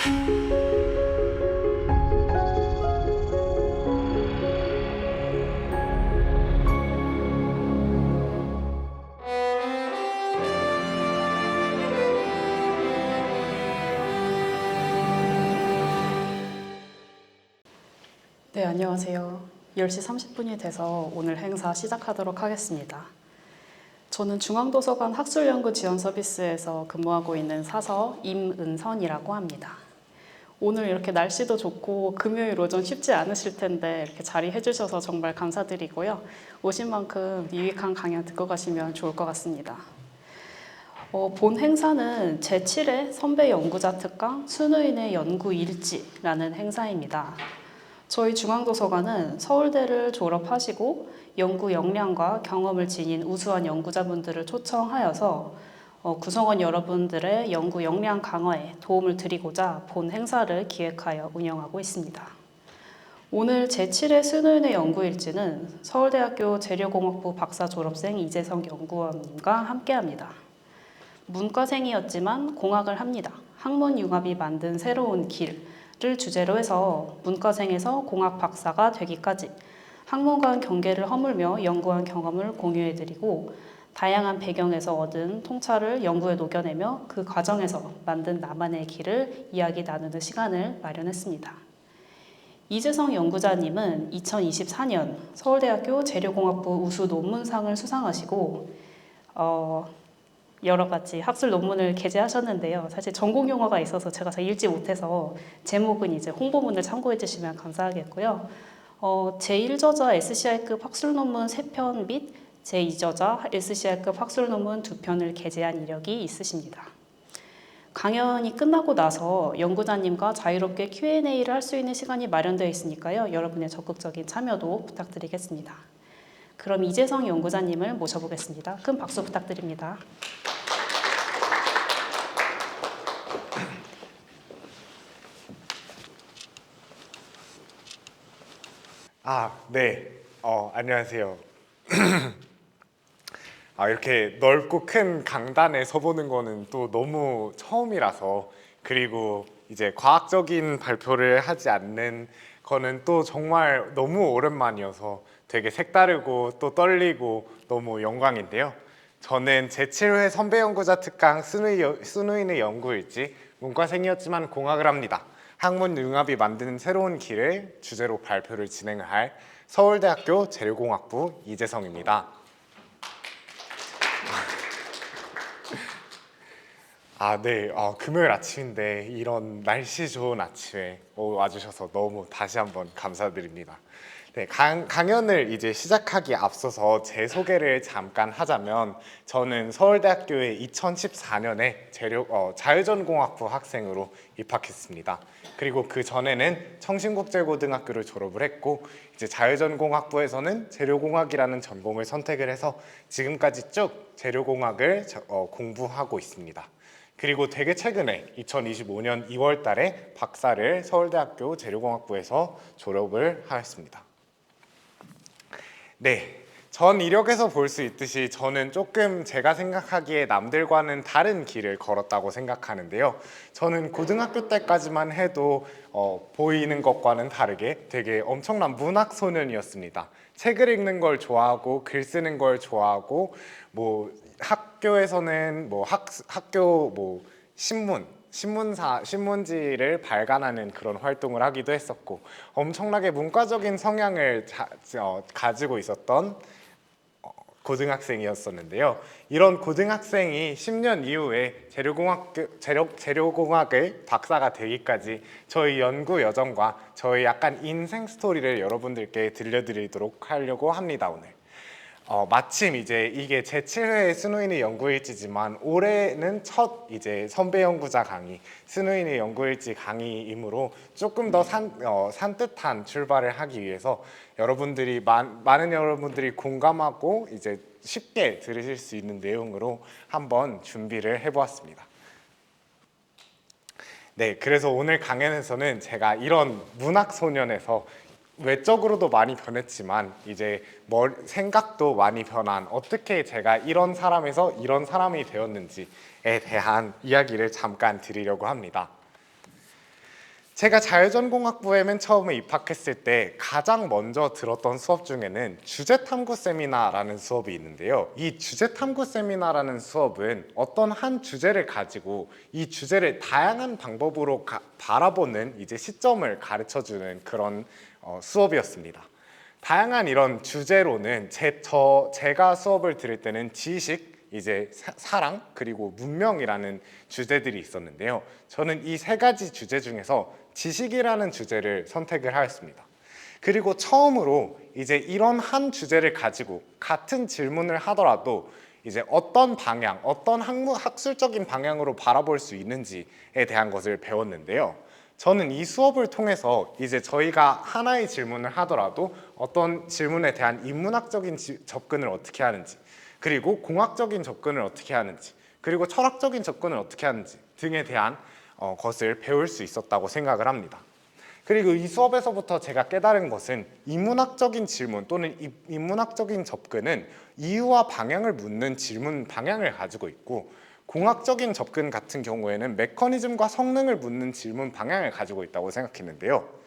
네, 안녕하세요. 10시 30분이 돼서 오늘 행사 시작하도록 하겠습니다. 저는 중앙도서관 학술연구지원서비스에서 근무하고 있는 사서 임은선이라고 합니다. 오늘 이렇게 날씨도 좋고 금요일 오전 쉽지 않으실 텐데 이렇게 자리해 주셔서 정말 감사드리고요. 오신 만큼 유익한 강연 듣고 가시면 좋을 것 같습니다. 본 행사는 제7회 선배 연구자 특강 순우인의 연구 일지라는 행사입니다. 저희 중앙도서관은 서울대를 졸업하시고 연구 역량과 경험을 지닌 우수한 연구자분들을 초청하여서 구성원 여러분들의 연구 역량 강화에 도움을 드리고자 본 행사를 기획하여 운영하고 있습니다. 오늘 제7회 순우인의 연구일지는 서울대학교 재료공학부 박사 졸업생 이재성 연구원님과 함께합니다. 문과생이었지만 공학을 합니다. 학문융합이 만든 새로운 길을 주제로 해서 문과생에서 공학 박사가 되기까지 학문 간 경계를 허물며 연구한 경험을 공유해드리고 다양한 배경에서 얻은 통찰을 연구에 녹여내며 그 과정에서 만든 나만의 길을 이야기 나누는 시간을 마련했습니다. 이재성 연구자님은 2024년 서울대학교 재료공학부 우수 논문상을 수상하시고 여러 가지 학술 논문을 게재하셨는데요. 사실 전공 용어가 있어서 제가 잘 읽지 못해서 제목은 이제 홍보문을 참고해 주시면 감사하겠고요. 제1저자 SCI급 학술 논문 3편 및 제2저자 SCI급 학술 논문 2편을 게재한 이력이 있으십니다. 강연이 끝나고 나서 연구자님과 자유롭게 Q&A를 할 수 있는 시간이 마련되어 있으니까요. 여러분의 적극적인 참여도 부탁드리겠습니다. 그럼 이재성 연구자님을 모셔보겠습니다. 큰 박수 부탁드립니다. 네. 안녕하세요. 이렇게 넓고 큰 강단에 서보는 거는 또 너무 처음이라서, 그리고 이제 과학적인 발표를 하지 않는 거는 또 정말 너무 오랜만이어서 되게 색다르고 또 떨리고 너무 영광인데요. 저는 제7회 선배연구자 특강 순우인의 연구일지 문과생이었지만 공학을 합니다. 학문융합이 만드는 새로운 길을 주제로 발표를 진행할 서울대학교 재료공학부 이재성입니다. 네. 금요일 아침인데 이런 날씨 좋은 아침에 와주셔서 너무 다시 한번 감사드립니다. 네, 강연을 이제 시작하기 앞서서 제 소개를 잠깐 하자면, 저는 서울대학교에 2014년에 자유전공학부 학생으로 입학했습니다. 그리고 그 전에는 청신국제고등학교를 졸업을 했고, 이제 자유전공학부에서는 재료공학이라는 전공을 선택을 해서 지금까지 쭉 재료공학을 공부하고 있습니다. 그리고 되게 최근에 2025년 2월 달에 박사를 서울대학교 재료공학부에서 졸업을 하였습니다. 네, 전 이력에서 볼 수 있듯이 저는 조금 제가 생각하기에 남들과는 다른 길을 걸었다고 생각하는데요. 저는 고등학교 때까지만 해도 보이는 것과는 다르게 되게 엄청난 문학 소년이었습니다. 책을 읽는 걸 좋아하고 글 쓰는 걸 좋아하고, 학교에서는 학교 신문지를 발간하는 그런 활동을 하기도 했었고, 엄청나게 문과적인 성향을 가지고 있었던 고등학생이었었는데요. 이런 고등학생이 10년 이후에 재료공학의 박사가 되기까지 저희 연구 여정과 저희 약간 인생 스토리를 여러분들께 들려드리도록 하려고 합니다. 오늘 마침 이제 이게 제7회 순우인의 연구일지지만 올해는 첫 이제 선배 연구자 강의, 순우인의 연구일지 강의이므로 조금 더 산뜻한 출발을 하기 위해서 많은 여러분들이 공감하고 이제 쉽게 들으실 수 있는 내용으로 한번 준비를 해보았습니다. 네, 그래서 오늘 강연에서는 제가 이런 문학 소년에서 외적으로도 많이 변했지만 이제 생각도 많이 변한, 어떻게 제가 이런 사람에서 이런 사람이 되었는지에 대한 이야기를 잠깐 드리려고 합니다. 제가 자유전공학부에 맨 처음에 입학했을 때 가장 먼저 들었던 수업 중에는 주제탐구 세미나라는 수업이 있는데요. 이 주제탐구 세미나라는 수업은 어떤 한 주제를 가지고 이 주제를 다양한 방법으로 바라보는 이제 시점을 가르쳐주는 그런 수업이었습니다. 다양한 이런 주제로는 제가 수업을 들을 때는 지식, 이제 사랑, 그리고 문명이라는 주제들이 있었는데요. 저는 이 세 가지 주제 중에서 지식이라는 주제를 선택을 하였습니다. 그리고 처음으로 이제 이런 한 주제를 가지고 같은 질문을 하더라도 이제 어떤 방향, 어떤 학술적인 방향으로 바라볼 수 있는지에 대한 것을 배웠는데요. 저는 이 수업을 통해서 이제 저희가 하나의 질문을 하더라도 어떤 질문에 대한 인문학적인 접근을 어떻게 하는지, 그리고 공학적인 접근을 어떻게 하는지, 그리고 철학적인 접근을 어떻게 하는지 등에 대한 것을 배울 수 있었다고 생각을 합니다. 그리고 이 수업에서부터 제가 깨달은 것은 인문학적인 질문 또는 인문학적인 접근은 이유와 방향을 묻는 질문 방향을 가지고 있고, 공학적인 접근 같은 경우에는 메커니즘과 성능을 묻는 질문 방향을 가지고 있다고 생각했는데요.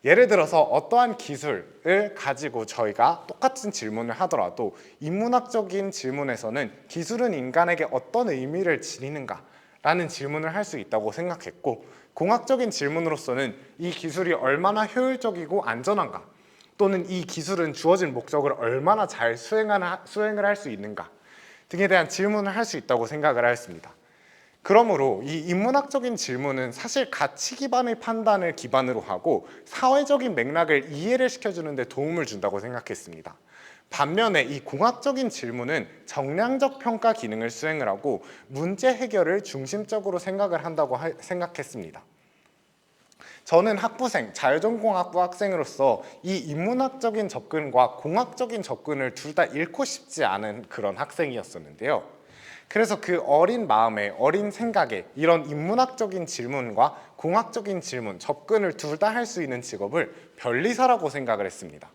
예를 들어서 어떠한 기술을 가지고 저희가 똑같은 질문을 하더라도 인문학적인 질문에서는 기술은 인간에게 어떤 의미를 지니는가 라는 질문을 할 수 있다고 생각했고, 공학적인 질문으로서는 이 기술이 얼마나 효율적이고 안전한가, 또는 이 기술은 주어진 목적을 얼마나 잘 수행을 할 수 있는가 등에 대한 질문을 할 수 있다고 생각을 하였습니다. 그러므로 이 인문학적인 질문은 사실 가치 기반의 판단을 기반으로 하고 사회적인 맥락을 이해를 시켜주는 데 도움을 준다고 생각했습니다. 반면에 이 공학적인 질문은 정량적 평가 기능을 수행을 하고 문제 해결을 중심적으로 생각을 한다고 생각했습니다. 저는 학부생, 자유전공학부 학생으로서 이 인문학적인 접근과 공학적인 접근을 둘 다 잃고 싶지 않은 그런 학생이었었는데요. 그래서 그 어린 마음에, 어린 생각에 이런 인문학적인 질문과 공학적인 질문, 접근을 둘 다 할 수 있는 직업을 변리사라고 생각을 했습니다.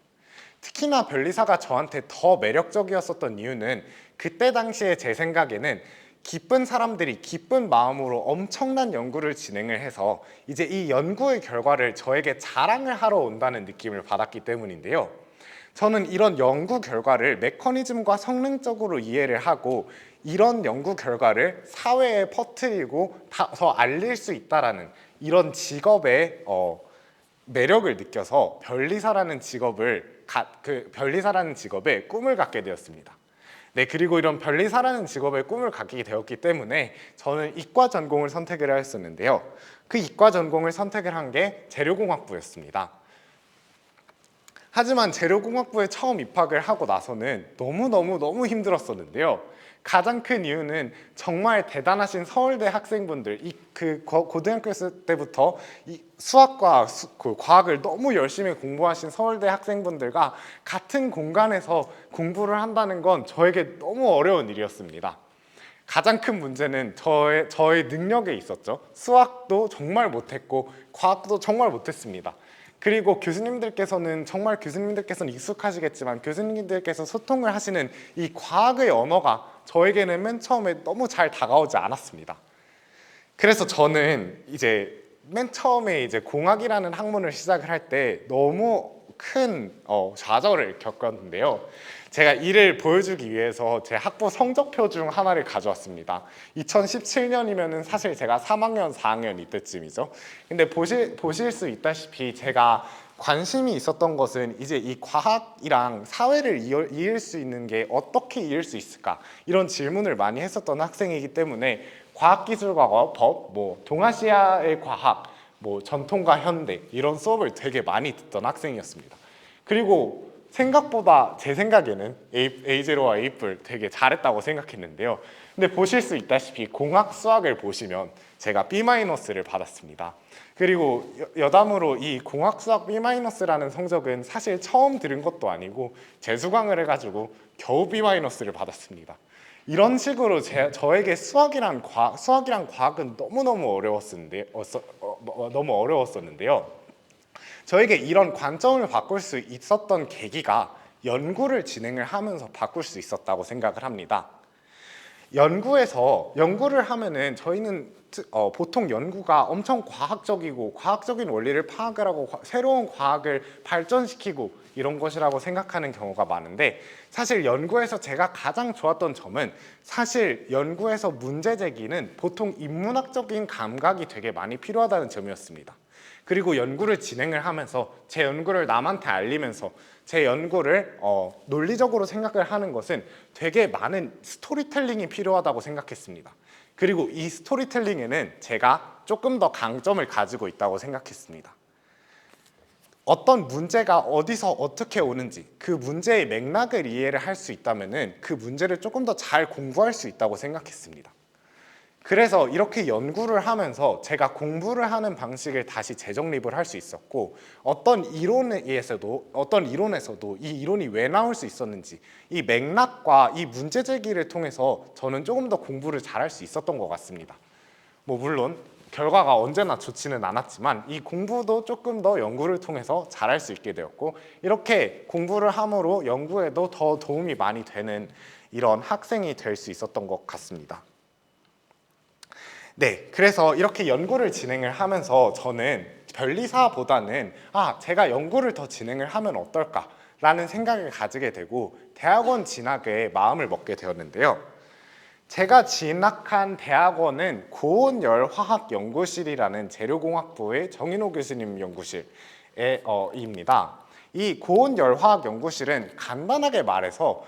특히나 변리사가 저한테 더 매력적이었었던 이유는 그때 당시에 제 생각에는 기쁜 사람들이 기쁜 마음으로 엄청난 연구를 진행을 해서 이제 이 연구의 결과를 저에게 자랑을 하러 온다는 느낌을 받았기 때문인데요. 저는 이런 연구 결과를 메커니즘과 성능적으로 이해를 하고 이런 연구 결과를 사회에 퍼뜨리고 더 알릴 수 있다라는 이런 직업의 매력을 느껴서 변리사라는 직업의 꿈을 갖게 되었습니다. 네, 그리고 이런 변리사라는 직업의 꿈을 갖게 되었기 때문에 저는 이과 전공을 선택을 하였었는데요. 그 이과 전공을 선택을 한 게 재료공학부였습니다. 하지만 재료공학부에 처음 입학을 하고 나서는 너무 힘들었었는데요. 가장 큰 이유는 정말 대단하신 서울대 학생분들, 고등학교 때부터 이 수학과 과학을 너무 열심히 공부하신 서울대 학생분들과 같은 공간에서 공부를 한다는 건 저에게 너무 어려운 일이었습니다. 가장 큰 문제는 저의 능력에 있었죠. 수학도 정말 못했고 과학도 정말 못했습니다. 그리고 교수님들께서는 익숙하시겠지만 교수님들께서 소통을 하시는 이 과학의 언어가 저에게는 맨 처음에 너무 잘 다가오지 않았습니다. 그래서 저는 이제 맨 처음에 이제 공학이라는 학문을 시작을 할 때 너무 큰 좌절을 겪었는데요. 제가 이를 보여주기 위해서 제 학부 성적표 중 하나를 가져왔습니다. 2017년이면은 사실 제가 3학년, 4학년 이때쯤이죠. 근데 보실 수 있다시피 제가 관심이 있었던 것은 이제 이 과학이랑 사회를 이을 수 있는 게 어떻게 이을 수 있을까? 이런 질문을 많이 했었던 학생이기 때문에 과학기술과 법, 동아시아의 과학, 전통과 현대 이런 수업을 되게 많이 듣던 학생이었습니다. 그리고 생각보다 제 생각에는 A0와 A뿔 되게 잘했다고 생각했는데요. 근데 보실 수 있다시피 공학 수학을 보시면 제가 B-를 받았습니다. 그리고 여담으로 이 공학 수학 B-라는 성적은 사실 처음 들은 것도 아니고 재수강을 해가지고 겨우 B-를 받았습니다. 이런 식으로 저에게 수학이랑 과학은 너무 어려웠었는데요. 저에게 이런 관점을 바꿀 수 있었던 계기가 연구를 진행을 하면서 바꿀 수 있었다고 생각을 합니다. 연구를 하면은 저희는 보통 연구가 엄청 과학적이고 과학적인 원리를 파악을 하고 새로운 과학을 발전시키고 이런 것이라고 생각하는 경우가 많은데, 사실 연구에서 제가 가장 좋았던 점은 사실 연구에서 문제 제기는 보통 인문학적인 감각이 되게 많이 필요하다는 점이었습니다. 그리고 연구를 진행을 하면서 제 연구를 남한테 알리면서 제 연구를 논리적으로 생각을 하는 것은 되게 많은 스토리텔링이 필요하다고 생각했습니다. 그리고 이 스토리텔링에는 제가 조금 더 강점을 가지고 있다고 생각했습니다. 어떤 문제가 어디서 어떻게 오는지 그 문제의 맥락을 이해를 할 수 있다면 그 문제를 조금 더 잘 공부할 수 있다고 생각했습니다. 그래서 이렇게 연구를 하면서 제가 공부를 하는 방식을 다시 재정립을 할 수 있었고, 어떤 이론에서도 이 이론이 왜 나올 수 있었는지 이 맥락과 이 문제 제기를 통해서 저는 조금 더 공부를 잘할 수 있었던 것 같습니다. 물론 결과가 언제나 좋지는 않았지만 이 공부도 조금 더 연구를 통해서 잘할 수 있게 되었고, 이렇게 공부를 함으로 연구에도 더 도움이 많이 되는 이런 학생이 될 수 있었던 것 같습니다. 네, 그래서 이렇게 연구를 진행을 하면서 저는 변리사보다는 제가 연구를 더 진행을 하면 어떨까라는 생각을 가지게 되고 대학원 진학에 마음을 먹게 되었는데요. 제가 진학한 대학원은 고온열화학연구실이라는 재료공학부의 정인호 교수님 연구실입니다. 이 고온열화학연구실은 간단하게 말해서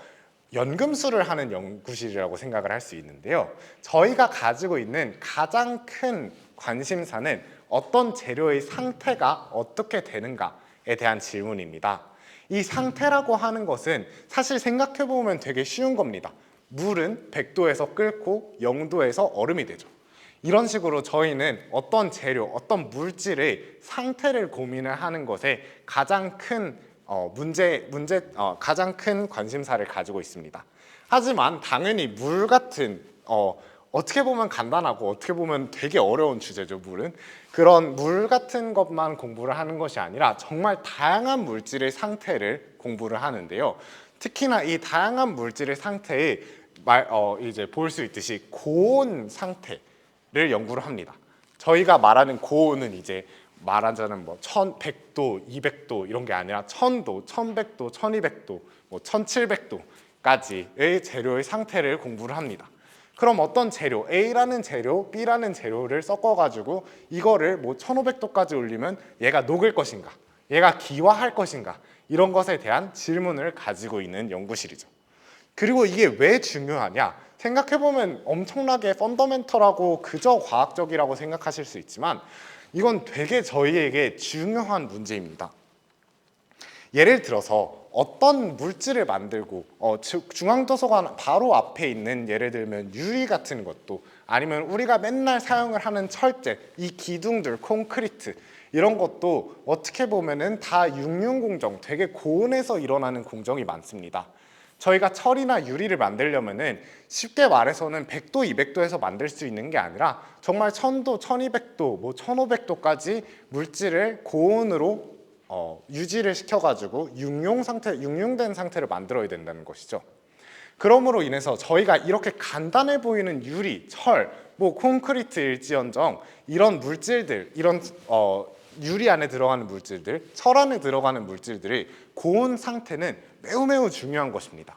연금술을 하는 연구실이라고 생각을 할 수 있는데요. 저희가 가지고 있는 가장 큰 관심사는 어떤 재료의 상태가 어떻게 되는가에 대한 질문입니다. 이 상태라고 하는 것은 사실 생각해보면 되게 쉬운 겁니다. 물은 100도에서 끓고 0도에서 얼음이 되죠. 이런 식으로 저희는 어떤 재료, 어떤 물질의 상태를 고민을 하는 것에 가장 큰 가장 큰 관심사를 가지고 있습니다. 하지만 당연히 물 같은 어떻게 보면 간단하고 어떻게 보면 되게 어려운 주제죠, 물은. 그런 물 같은 것만 공부를 하는 것이 아니라 정말 다양한 물질의 상태를 공부를 하는데요. 특히나 이 다양한 물질의 상태에 이제 볼 수 있듯이 고온 상태를 연구를 합니다. 저희가 말하는 고온은 이제 말하자면 1100도, 200도 이런 게 아니라 1000도, 1100도, 1200도, 1700도까지의 재료의 상태를 공부를 합니다. 그럼 어떤 재료, A라는 재료, B라는 재료를 섞어가지고 이거를 1500도까지 올리면 얘가 녹을 것인가, 얘가 기화할 것인가, 이런 것에 대한 질문을 가지고 있는 연구실이죠. 그리고 이게 왜 중요하냐? 생각해보면 엄청나게 펀더멘털하고 그저 과학적이라고 생각하실 수 있지만 이건 되게 저희에게 중요한 문제입니다. 예를 들어서 어떤 물질을 만들고 중앙도서관 바로 앞에 있는 예를 들면 유리 같은 것도, 아니면 우리가 맨날 사용을 하는 철제, 이 기둥들, 콘크리트 이런 것도 어떻게 보면은 다 육륜공정, 되게 고온에서 일어나는 공정이 많습니다. 저희가 철이나 유리를 만들려면은 쉽게 말해서는 100도, 200도에서 만들 수 있는 게 아니라 정말 1000도, 1200도, 1500도까지 물질을 고온으로 유지를 시켜가지고 육융된 상태를 만들어야 된다는 것이죠. 그러므로 인해서 저희가 이렇게 간단해 보이는 유리, 철, 콘크리트일지언정 이런 물질들, 이런 유리 안에 들어가는 물질들, 철 안에 들어가는 물질들의 고온 상태는 매우 중요한 것입니다.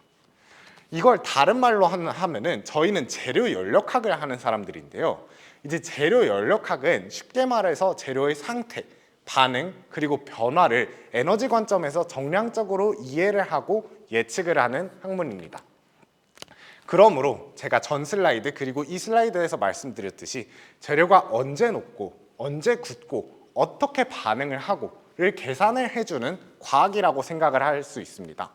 이걸 다른 말로 하면은 저희는 재료 연력학을 하는 사람들인데요. 이제 재료 연력학은 쉽게 말해서 재료의 상태, 반응, 그리고 변화를 에너지 관점에서 정량적으로 이해를 하고 예측을 하는 학문입니다. 그러므로 제가 전 슬라이드 그리고 이 슬라이드에서 말씀드렸듯이 재료가 언제 녹고 언제 굳고 어떻게 반응을 하고를 계산을 해주는 과학이라고 생각을 할 수 있습니다.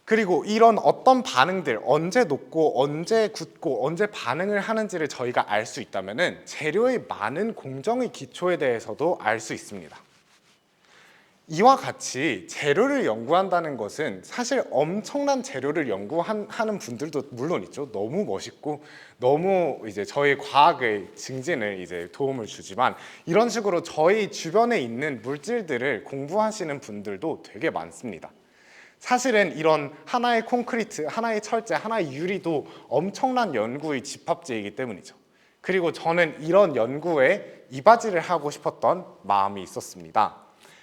그리고 이런 어떤 반응들, 언제 녹고 언제 굳고 언제 반응을 하는지를 저희가 알 수 있다면 재료의 많은 공정의 기초에 대해서도 알 수 있습니다. 이와 같이 재료를 연구한다는 것은 사실 엄청난 재료를 연구하는 분들도 물론 있죠. 너무 멋있고 너무 이제 저희 과학의 증진을 이제 도움을 주지만, 이런 식으로 저희 주변에 있는 물질들을 공부하시는 분들도 되게 많습니다. 사실은 이런 하나의 콘크리트, 하나의 철제, 하나의 유리도 엄청난 연구의 집합체이기 때문이죠. 그리고 저는 이런 연구에 이바지를 하고 싶었던 마음이 있었습니다.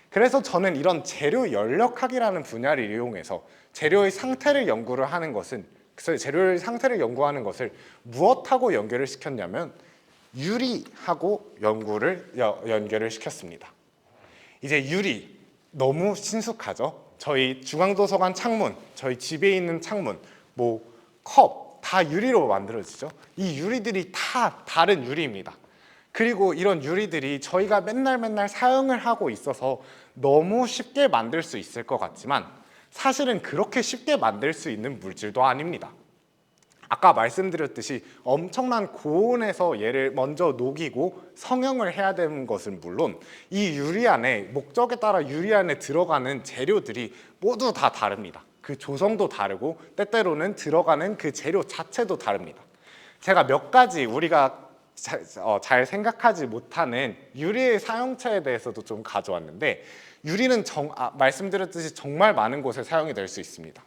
그래서 저는 이런 재료 연력학이라는 분야를 이용해서 재료의 상태를 연구하는 것을 무엇하고 연결을 시켰냐면 유리하고 연결을 시켰습니다. 이제 유리 너무 친숙하죠? 저희 중앙도서관 창문, 저희 집에 있는 창문, 컵 다 유리로 만들어지죠. 이 유리들이 다 다른 유리입니다. 그리고 이런 유리들이 저희가 맨날 사용을 하고 있어서 너무 쉽게 만들 수 있을 것 같지만 사실은 그렇게 쉽게 만들 수 있는 물질도 아닙니다. 아까 말씀드렸듯이 엄청난 고온에서 얘를 먼저 녹이고 성형을 해야 되는 것은 물론 이 유리 안에 목적에 따라 유리 안에 들어가는 재료들이 모두 다 다릅니다. 그 조성도 다르고 때때로는 들어가는 그 재료 자체도 다릅니다. 제가 몇 가지 우리가 잘 생각하지 못하는 유리의 사용처에 대해서도 좀 가져왔는데 유리는 말씀드렸듯이 정말 많은 곳에 사용이 될 수 있습니다.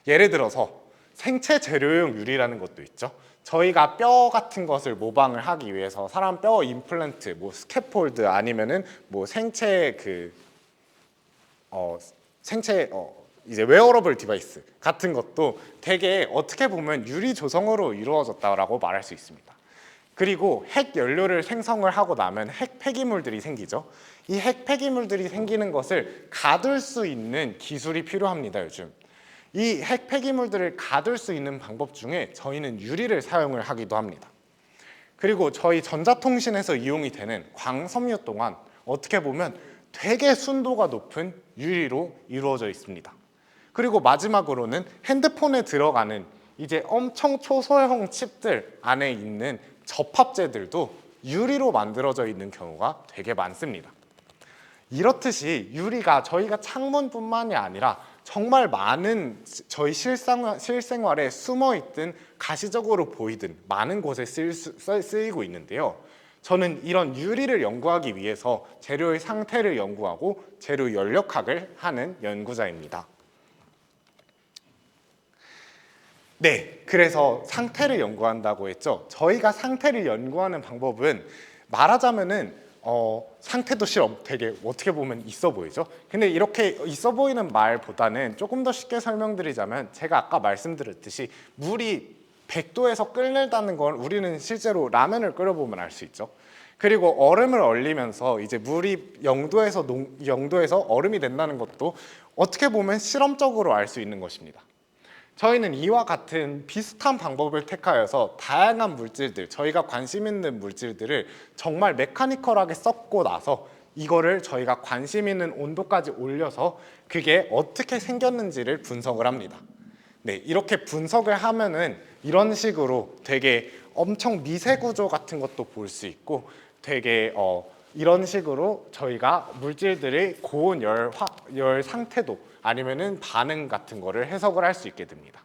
예를 들어서 생체 재료용 유리라는 것도 있죠. 저희가 뼈 같은 것을 모방을 하기 위해서 사람 뼈 임플란트, 스캐폴드 아니면은 생체 이제 웨어러블 디바이스 같은 것도 되게 어떻게 보면 유리 조성으로 이루어졌다라고 말할 수 있습니다. 그리고 핵 연료를 생성을 하고 나면 핵 폐기물들이 생기죠. 이 핵 폐기물들이 생기는 것을 가둘 수 있는 기술이 필요합니다. 요즘 이 핵 폐기물들을 가둘 수 있는 방법 중에 저희는 유리를 사용을 하기도 합니다. 그리고 저희 전자통신에서 이용이 되는 광섬유 또한 어떻게 보면 되게 순도가 높은 유리로 이루어져 있습니다. 그리고 마지막으로는 핸드폰에 들어가는 이제 엄청 초소형 칩들 안에 있는 접합재들도 유리로 만들어져 있는 경우가 되게 많습니다. 이렇듯이 유리가 저희가 창문뿐만이 아니라 정말 많은 저희 실생활에 숨어있든 가시적으로 보이든 많은 곳에 쓰이고 있는데요. 저는 이런 유리를 연구하기 위해서 재료의 상태를 연구하고 재료 연력학을 하는 연구자입니다. 네, 그래서 상태를 연구한다고 했죠. 저희가 상태를 연구하는 방법은 말하자면은 상태도 실험 되게 어떻게 보면 있어 보이죠. 근데 이렇게 있어 보이는 말보다는 조금 더 쉽게 설명드리자면 제가 아까 말씀드렸듯이 물이 100도에서 끓는다는 걸 우리는 실제로 라면을 끓여보면 알 수 있죠. 그리고 얼음을 얼리면서 이제 물이 0도에서 얼음이 된다는 것도 어떻게 보면 실험적으로 알 수 있는 것입니다. 저희는 이와 같은 비슷한 방법을 택하여서 다양한 물질들, 저희가 관심 있는 물질들을 정말 메카니컬하게 섞고 나서 이거를 저희가 관심 있는 온도까지 올려서 그게 어떻게 생겼는지를 분석을 합니다. 네, 이렇게 분석을 하면은 이런 식으로 되게 엄청 미세 구조 같은 것도 볼 수 있고 되게 이런 식으로 저희가 물질들의 고온 열 상태도 아니면은 반응 같은 거를 해석을 할 수 있게 됩니다.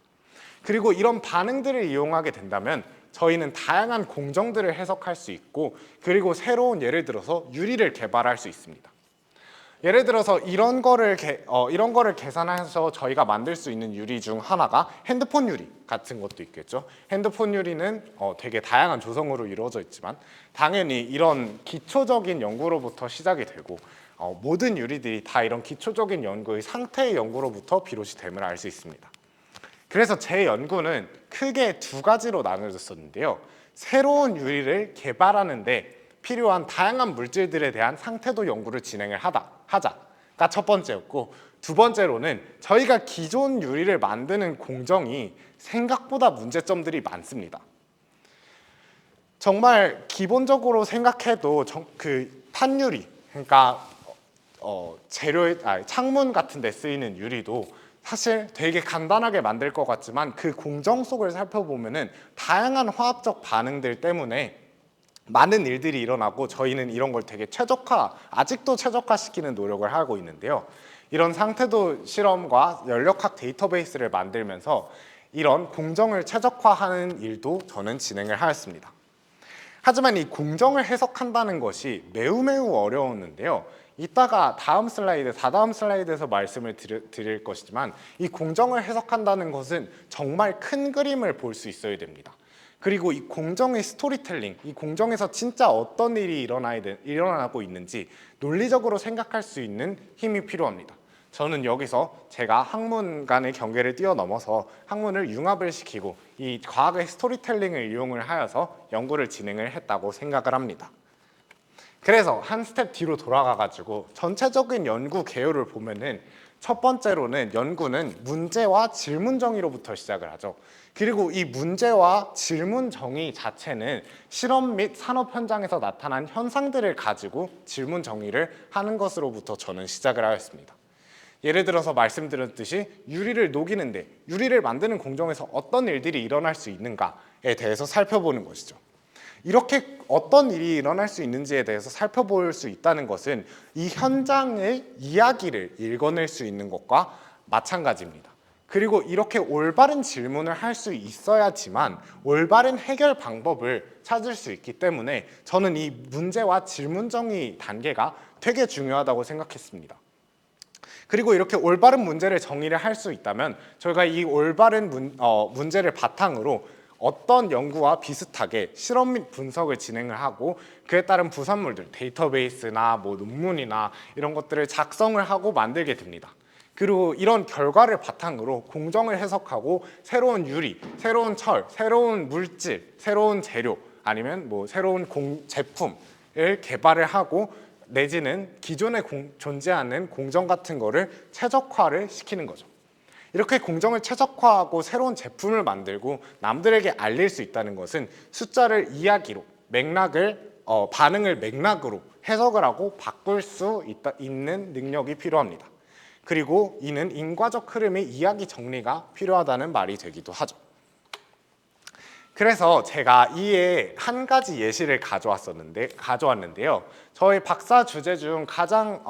그리고 이런 반응들을 이용하게 된다면 저희는 다양한 공정들을 해석할 수 있고 그리고 새로운 예를 들어서 유리를 개발할 수 있습니다. 예를 들어서 이런 거를 계산해서 저희가 만들 수 있는 유리 중 하나가 핸드폰 유리 같은 것도 있겠죠. 핸드폰 유리는 되게 다양한 조성으로 이루어져 있지만 당연히 이런 기초적인 연구로부터 시작이 되고 모든 유리들이 다 이런 기초적인 연구의 상태의 연구로부터 비롯이 됨을 알 수 있습니다. 그래서 제 연구는 크게 두 가지로 나눠졌었는데요. 새로운 유리를 개발하는데 필요한 다양한 물질들에 대한 상태도 연구를 진행을 하자가 첫 번째였고 두 번째로는 저희가 기존 유리를 만드는 공정이 생각보다 문제점들이 많습니다. 정말 기본적으로 생각해도 그 판유리, 그러니까 창문 같은 데 쓰이는 유리도 사실 되게 간단하게 만들 것 같지만 그 공정 속을 살펴보면은 다양한 화학적 반응들 때문에 많은 일들이 일어나고 저희는 이런 걸 되게 아직도 최적화시키는 노력을 하고 있는데요. 이런 상태도 실험과 연력학 데이터베이스를 만들면서 이런 공정을 최적화하는 일도 저는 진행을 하였습니다. 하지만 이 공정을 해석한다는 것이 매우 어려웠는데요. 이따가 다음 슬라이드, 다다음 슬라이드에서 말씀을 드릴 것이지만 이 공정을 해석한다는 것은 정말 큰 그림을 볼 수 있어야 됩니다. 그리고 이 공정의 스토리텔링, 이 공정에서 진짜 어떤 일이 일어나고 있는지 논리적으로 생각할 수 있는 힘이 필요합니다. 저는 여기서 제가 학문 간의 경계를 뛰어넘어서 학문을 융합을 시키고 이 과학의 스토리텔링을 이용을 하여서 연구를 진행을 했다고 생각을 합니다. 그래서 한 스텝 뒤로 돌아가가지고 전체적인 연구 개요를 보면은 첫 번째로는 연구는 문제와 질문 정의로부터 시작을 하죠. 그리고 이 문제와 질문 정의 자체는 실험 및 산업 현장에서 나타난 현상들을 가지고 질문 정의를 하는 것으로부터 저는 시작을 하였습니다. 예를 들어서 말씀드렸듯이 유리를 녹이는데 유리를 만드는 공정에서 어떤 일들이 일어날 수 있는가에 대해서 살펴보는 것이죠. 이렇게 어떤 일이 일어날 수 있는지에 대해서 살펴볼 수 있다는 것은 이 현장의 이야기를 읽어낼 수 있는 것과 마찬가지입니다. 그리고 이렇게 올바른 질문을 할 수 있어야지만 올바른 해결 방법을 찾을 수 있기 때문에 저는 이 문제와 질문 정의 단계가 되게 중요하다고 생각했습니다. 그리고 이렇게 올바른 문제를 정의를 할 수 있다면 저희가 이 올바른 문제를 바탕으로 어떤 연구와 비슷하게 실험 및 분석을 진행을 하고 그에 따른 부산물들, 데이터베이스나 논문이나 이런 것들을 작성을 하고 만들게 됩니다. 그리고 이런 결과를 바탕으로 공정을 해석하고 새로운 유리, 새로운 철, 새로운 물질, 새로운 재료 아니면 새로운 제품을 개발을 하고 내지는 기존에 존재하는 공정 같은 거를 최적화를 시키는 거죠. 이렇게 공정을 최적화하고 새로운 제품을 만들고 남들에게 알릴 수 있다는 것은 숫자를 이야기로 반응을 맥락으로 해석을 하고 바꿀 수 있는 능력이 필요합니다. 그리고 이는 인과적 흐름의 이야기 정리가 필요하다는 말이 되기도 하죠. 그래서 제가 이에 한 가지 예시를 가져왔는데요. 저희 박사 주제 중 가장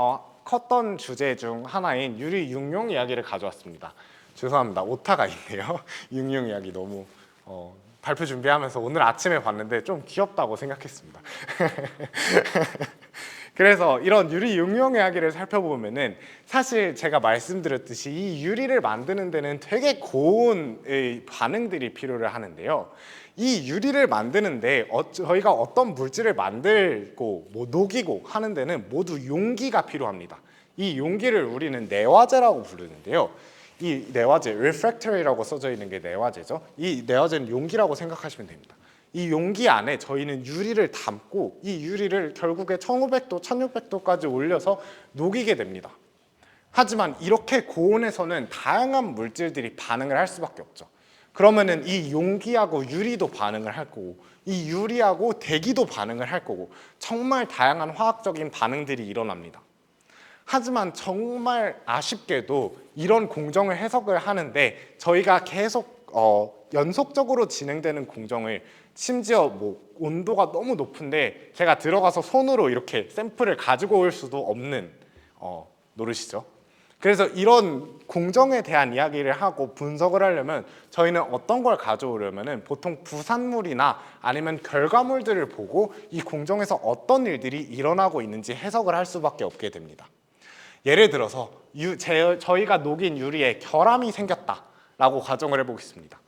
컸던 주제 중 하나인 유리 육룡 이야기를 가져왔습니다. 죄송합니다. 오타가 있네요. 육룡 이야기 너무 발표 준비하면서 오늘 아침에 봤는데 좀 귀엽다고 생각했습니다. 그래서 이런 유리 육룡 이야기를 살펴보면은 사실 제가 말씀드렸듯이 이 유리를 만드는 데는 되게 고온의 반응들이 필요를 하는데요. 이 유리를 만드는데 저희가 어떤 물질을 만들고 녹이고 하는 데는 모두 용기가 필요합니다. 이 용기를 우리는 내화제라고 부르는데요. 이 내화제, refractory라고 써져 있는 게 내화제죠. 이 내화제는 용기라고 생각하시면 됩니다. 이 용기 안에 저희는 유리를 담고 이 유리를 결국에 1500도, 1600도까지 올려서 녹이게 됩니다. 하지만 이렇게 고온에서는 다양한 물질들이 반응을 할 수밖에 없죠. 그러면은 이 용기하고 유리도 반응을 할 거고 이 유리하고 대기도 반응을 할 거고 정말 다양한 화학적인 반응들이 일어납니다. 하지만 정말 아쉽게도 이런 공정을 해석을 하는데 저희가 계속 연속적으로 진행되는 공정을 심지어 온도가 너무 높은데 제가 들어가서 손으로 이렇게 샘플을 가지고 올 수도 없는 노릇이죠. 그래서 이런 공정에 대한 이야기를 하고 분석을 하려면 저희는 어떤 걸 가져오려면은 보통 부산물이나 아니면 결과물들을 보고 이 공정에서 어떤 일들이 일어나고 있는지 해석을 할 수밖에 없게 됩니다. 예를 들어서 저희가 녹인 유리에 결함이 생겼다라고 가정을 해보겠습니다.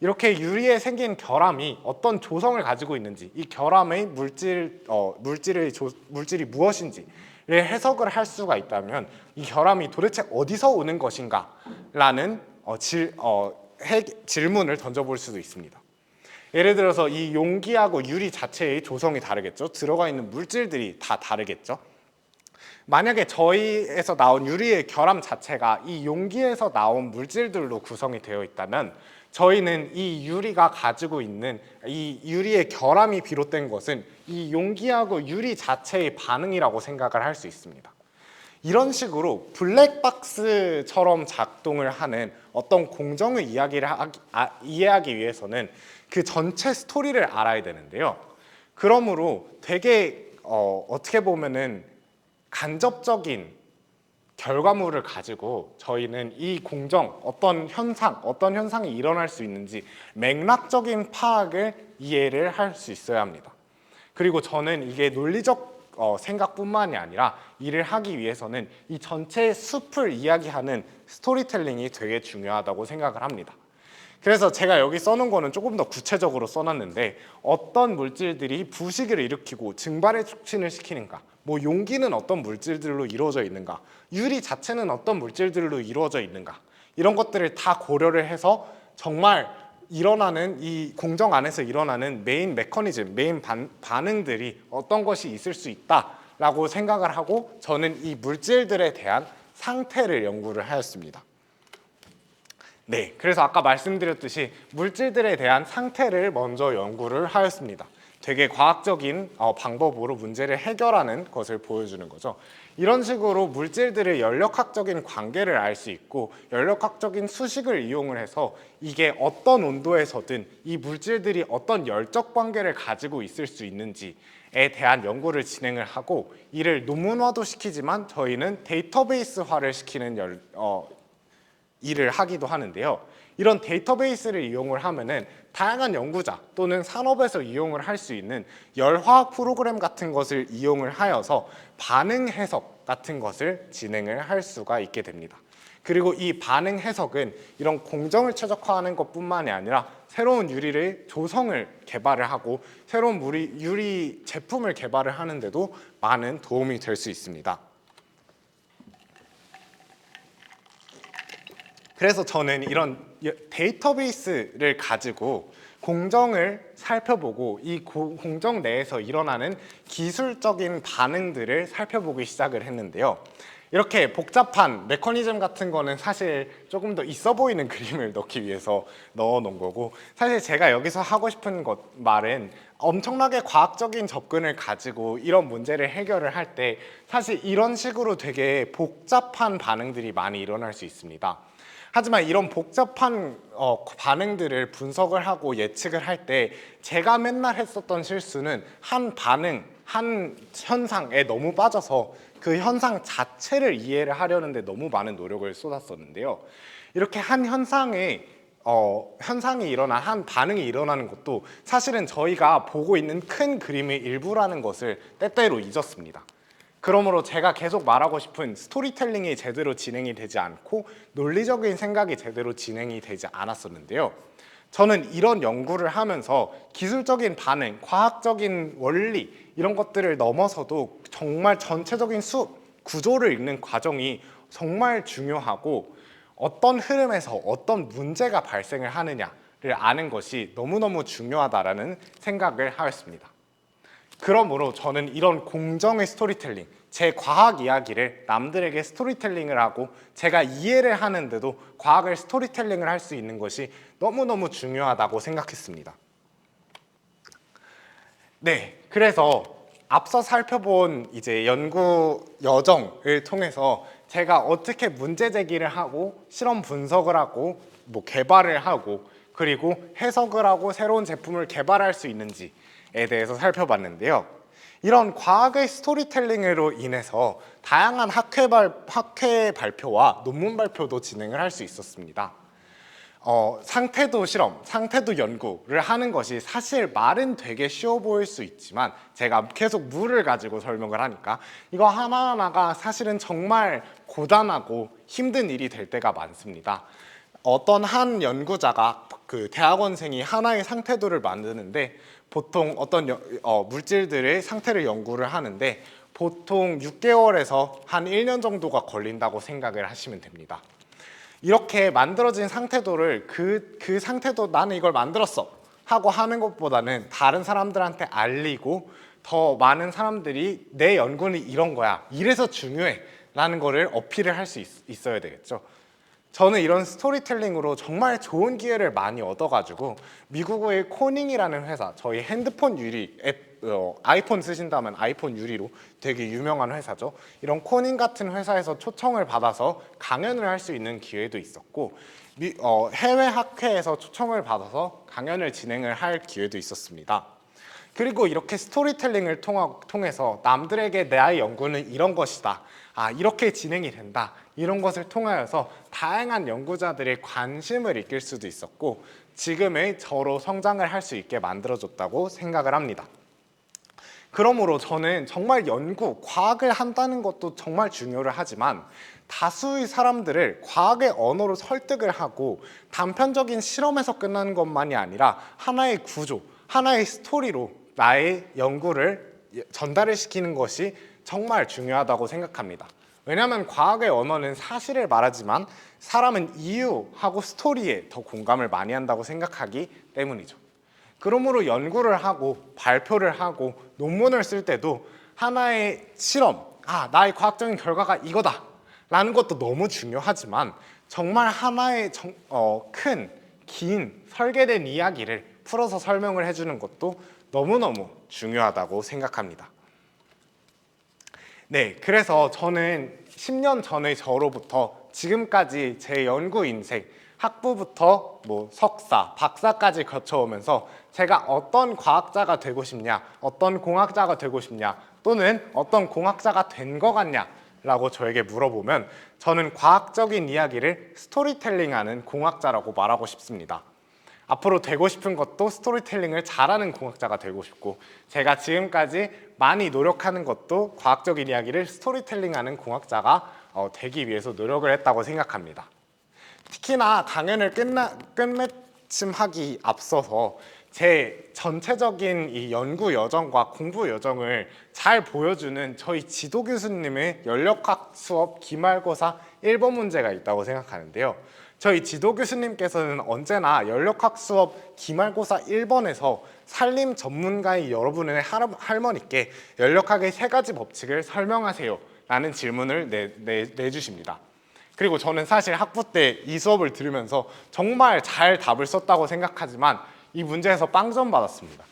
이렇게 유리에 생긴 결함이 어떤 조성을 가지고 있는지 이 결함의 물질이 무엇인지를 해석을 할 수가 있다면 이 결함이 도대체 어디서 오는 것인가라는 질문을 던져볼 수도 있습니다. 예를 들어서 이 용기하고 유리 자체의 조성이 다르겠죠. 들어가 있는 물질들이 다 다르겠죠. 만약에 저희에서 나온 유리의 결함 자체가 이 용기에서 나온 물질들로 구성이 되어 있다면 저희는 이 유리가 가지고 있는 이 유리의 결함이 비롯된 것은 이 용기하고 유리 자체의 반응이라고 생각을 할 수 있습니다. 이런 식으로 블랙박스처럼 작동을 하는 어떤 공정의 이야기를 이해하기 위해서는 그 전체 스토리를 알아야 되는데요. 그러므로 되게 어떻게 보면은 간접적인 결과물을 가지고 저희는 이 공정, 어떤 현상이 일어날 수 있는지 맥락적인 파악을 이해를 할 수 있어야 합니다. 그리고 저는 이게 논리적 생각뿐만이 아니라 일을 하기 위해서는 이 전체 숲을 이야기하는 스토리텔링이 되게 중요하다고 생각을 합니다. 그래서 제가 여기 써놓은 거는 조금 더 구체적으로 써놨는데 어떤 물질들이 부식을 일으키고 증발에 촉진을 시키는가, 뭐 용기는 어떤 물질들로 이루어져 있는가, 유리 자체는 어떤 물질들로 이루어져 있는가, 이런 것들을 다 고려를 해서 정말 일어나는 이 공정 안에서 일어나는 메인 메커니즘, 메인 반응들이 어떤 것이 있을 수 있다라고 생각을 하고 저는 이 물질들에 대한 상태를 연구를 하였습니다. 네, 그래서 아까 말씀드렸듯이 물질들에 대한 상태를 먼저 연구를 하였습니다. 되게 과학적인 방법으로 문제를 해결하는 것을 보여주는 거죠. 이런 식으로 물질들의 연력학적인 관계를 알 수 있고 연력학적인 수식을 이용을 해서 이게 어떤 온도에서든 이 물질들이 어떤 열적 관계를 가지고 있을 수 있는지에 대한 연구를 진행을 하고 이를 논문화도 시키지만 저희는 데이터베이스화를 시키는 일을 하기도 하는데요. 이런 데이터베이스를 이용을 하면은 다양한 연구자 또는 산업에서 이용을 할 수 있는 열화학 프로그램 같은 것을 이용을 하여서 반응 해석 같은 것을 진행을 할 수가 있게 됩니다. 그리고 이 반응 해석은 이런 공정을 최적화하는 것뿐만이 아니라 새로운 유리를 조성을 개발을 하고 새로운 유리 제품을 개발을 하는데도 많은 도움이 될 수 있습니다. 그래서 저는 이런 데이터베이스를 가지고 공정을 살펴보고 이 공정 내에서 일어나는 기술적인 반응들을 살펴보기 시작을 했는데요. 이렇게 복잡한 메커니즘 같은 거는 사실 조금 더 있어 보이는 그림을 넣기 위해서 넣어 놓은 거고, 사실 제가 여기서 하고 싶은 말은 엄청나게 과학적인 접근을 가지고 이런 문제를 해결을 할 때 사실 이런 식으로 되게 복잡한 반응들이 많이 일어날 수 있습니다. 하지만 이런 복잡한 반응들을 분석을 하고 예측을 할 때 제가 맨날 했었던 실수는 한 반응, 한 현상에 너무 빠져서 그 현상 자체를 이해를 하려는데 너무 많은 노력을 쏟았었는데요. 이렇게 한 현상이 일어난 한 반응이 일어나는 것도 사실은 저희가 보고 있는 큰 그림의 일부라는 것을 때때로 잊었습니다. 그러므로 제가 계속 말하고 싶은 스토리텔링이 제대로 진행이 되지 않고 논리적인 생각이 제대로 진행이 되지 않았었는데요. 저는 이런 연구를 하면서 기술적인 반응, 과학적인 원리 이런 것들을 넘어서도 정말 전체적인 구조를 읽는 과정이 정말 중요하고 어떤 흐름에서 어떤 문제가 발생을 하느냐를 아는 것이 너무너무 중요하다라는 생각을 하였습니다. 그러므로 저는 이런 공정의 스토리텔링, 제 과학 이야기를 남들에게 스토리텔링을 하고 제가 이해를 하는데도 과학을 스토리텔링을 할 수 있는 것이 너무너무 중요하다고 생각했습니다. 네, 그래서 앞서 살펴본 이제 연구 여정을 통해서 제가 어떻게 문제 제기를 하고 실험 분석을 하고 뭐 개발을 하고 그리고 해석을 하고 새로운 제품을 개발할 수 있는지에 대해서 살펴봤는데요. 이런 과학의 스토리텔링으로 인해서 다양한 학회 발표와 논문 발표도 진행을 할 수 있었습니다. 상태도 실험, 상태도 연구를 하는 것이 사실 말은 되게 쉬워 보일 수 있지만 제가 계속 물을 가지고 설명을 하니까 이거 하나하나가 사실은 정말 고단하고 힘든 일이 될 때가 많습니다. 어떤 한 연구자가 그 대학원생이 하나의 상태도를 만드는데 보통 어떤 물질들의 상태를 연구를 하는데 보통 6개월에서 한 1년 정도가 걸린다고 생각을 하시면 됩니다. 이렇게 만들어진 상태도를 그 상태도 나는 이걸 만들었어 하고 하는 것보다는 다른 사람들한테 알리고 더 많은 사람들이 내 연구는 이런 거야, 이래서 중요해 라는 거를 어필을 할 수 있어야 되겠죠. 저는 이런 스토리텔링으로 정말 좋은 기회를 많이 얻어가지고 미국의 코닝이라는 회사, 저희 핸드폰 유리 아이폰 쓰신다면 아이폰 유리로 되게 유명한 회사죠. 이런 코닝 같은 회사에서 초청을 받아서 강연을 할 수 있는 기회도 있었고 해외 학회에서 초청을 받아서 강연을 진행을 할 기회도 있었습니다. 그리고 이렇게 스토리텔링을 통해서 남들에게 나의 연구는 이런 것이다, 이렇게 진행이 된다, 이런 것을 통하여서 다양한 연구자들의 관심을 이끌 수도 있었고 지금의 저로 성장을 할 수 있게 만들어줬다고 생각을 합니다. 그러므로 저는 정말 연구, 과학을 한다는 것도 정말 중요를 하지만 다수의 사람들을 과학의 언어로 설득을 하고 단편적인 실험에서 끝나는 것만이 아니라 하나의 구조, 하나의 스토리로 나의 연구를 전달을 시키는 것이 정말 중요하다고 생각합니다. 왜냐하면 과학의 언어는 사실을 말하지만 사람은 이유하고 스토리에 더 공감을 많이 한다고 생각하기 때문이죠. 그러므로 연구를 하고 발표를 하고 논문을 쓸 때도 하나의 실험, 나의 과학적인 결과가 이거다 라는 것도 너무 중요하지만 정말 하나의 큰, 긴, 설계된 이야기를 풀어서 설명을 해주는 것도 너무너무 중요하다고 생각합니다. 네, 그래서 저는 10년 전의 저로부터 지금까지 제 연구 인생, 학부부터 석사, 박사까지 거쳐오면서 제가 어떤 과학자가 되고 싶냐, 어떤 공학자가 되고 싶냐, 또는 어떤 공학자가 된 것 같냐 라고 저에게 물어보면 저는 과학적인 이야기를 스토리텔링하는 공학자라고 말하고 싶습니다. 앞으로 되고 싶은 것도 스토리텔링을 잘하는 공학자가 되고 싶고, 제가 지금까지 많이 노력하는 것도 과학적인 이야기를 스토리텔링하는 공학자가 되기 위해서 노력을 했다고 생각합니다. 특히나 강연을 끝맺음하기 앞서서 제 전체적인 이 연구 여정과 공부 여정을 잘 보여주는 저희 지도 교수님의 연력학 수업 기말고사 1번 문제가 있다고 생각하는데요. 저희 지도 교수님께서는 언제나 연력학 수업 기말고사 1번에서 산림 전문가인 여러분의 할머니께 연력학의 3가지 법칙을 설명하세요 라는 질문을 내주십니다. 그리고 저는 사실 학부 때 이 수업을 들으면서 정말 잘 답을 썼다고 생각하지만 이 문제에서 빵점 받았습니다.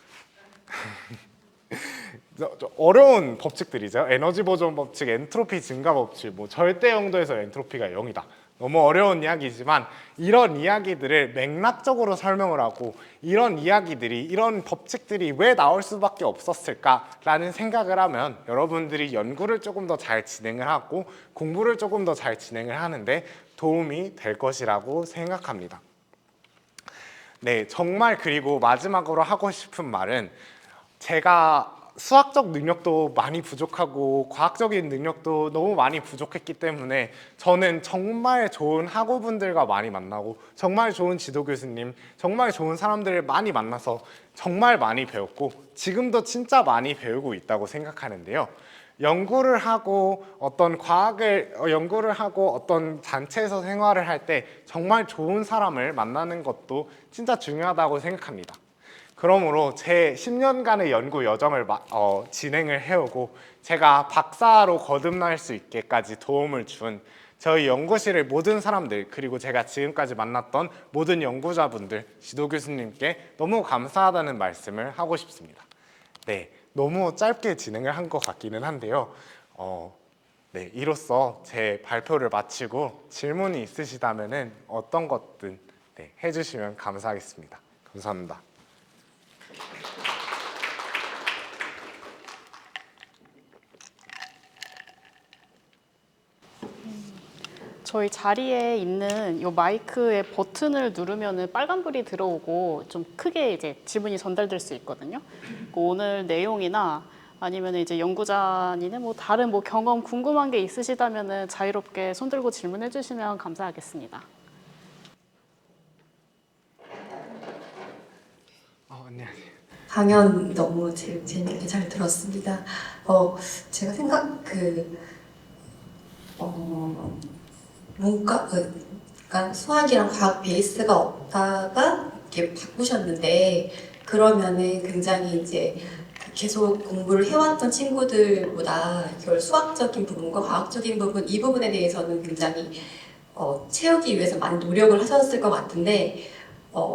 어려운 법칙들이죠. 에너지 보존 법칙, 엔트로피 증가 법칙, 절대 영도에서 엔트로피가 0이다. 너무 어려운 이야기지만 이런 이야기들을 맥락적으로 설명을 하고 이런 이야기들이, 이런 법칙들이 왜 나올 수밖에 없었을까라는 생각을 하면 여러분들이 연구를 조금 더 잘 진행을 하고 공부를 조금 더 잘 진행을 하는데 도움이 될 것이라고 생각합니다. 네, 정말 그리고 마지막으로 하고 싶은 말은 제가 수학적 능력도 많이 부족하고 과학적인 능력도 너무 많이 부족했기 때문에 저는 정말 좋은 학우분들과 많이 만나고 정말 좋은 지도 교수님, 정말 좋은 사람들을 많이 만나서 정말 많이 배웠고 지금도 진짜 많이 배우고 있다고 생각하는데요. 연구를 하고 어떤 단체에서 생활을 할 때 정말 좋은 사람을 만나는 것도 진짜 중요하다고 생각합니다. 그러므로 제 10년간의 연구 여정을 진행을 해오고 제가 박사로 거듭날 수 있게까지 도움을 준 저희 연구실의 모든 사람들, 그리고 제가 지금까지 만났던 모든 연구자분들, 지도 교수님께 너무 감사하다는 말씀을 하고 싶습니다. 네, 너무 짧게 진행을 한 것 같기는 한데요. 네, 이로써 제 발표를 마치고 질문이 있으시다면 어떤 것든 해주시면 감사하겠습니다. 감사합니다. 저희 자리에 있는 이 마이크의 버튼을 누르면은 빨간불이 들어오고 좀 크게 이제 질문이 전달될 수 있거든요. 오늘 내용이나 아니면 이제 연구자님의 다른 경험 궁금한 게 있으시다면은 자유롭게 손 들고 질문해 주시면 감사하겠습니다. 안녕하세요. 강연 너무 재밌게 잘 들었습니다. 제가 그러니까 수학이랑 과학 베이스가 없다가 이렇게 바꾸셨는데 그러면은 굉장히 이제 계속 공부를 해왔던 친구들보다 결 수학적인 부분과 과학적인 부분 이 부분에 대해서는 굉장히 채우기 위해서 많은 노력을 하셨을 것 같은데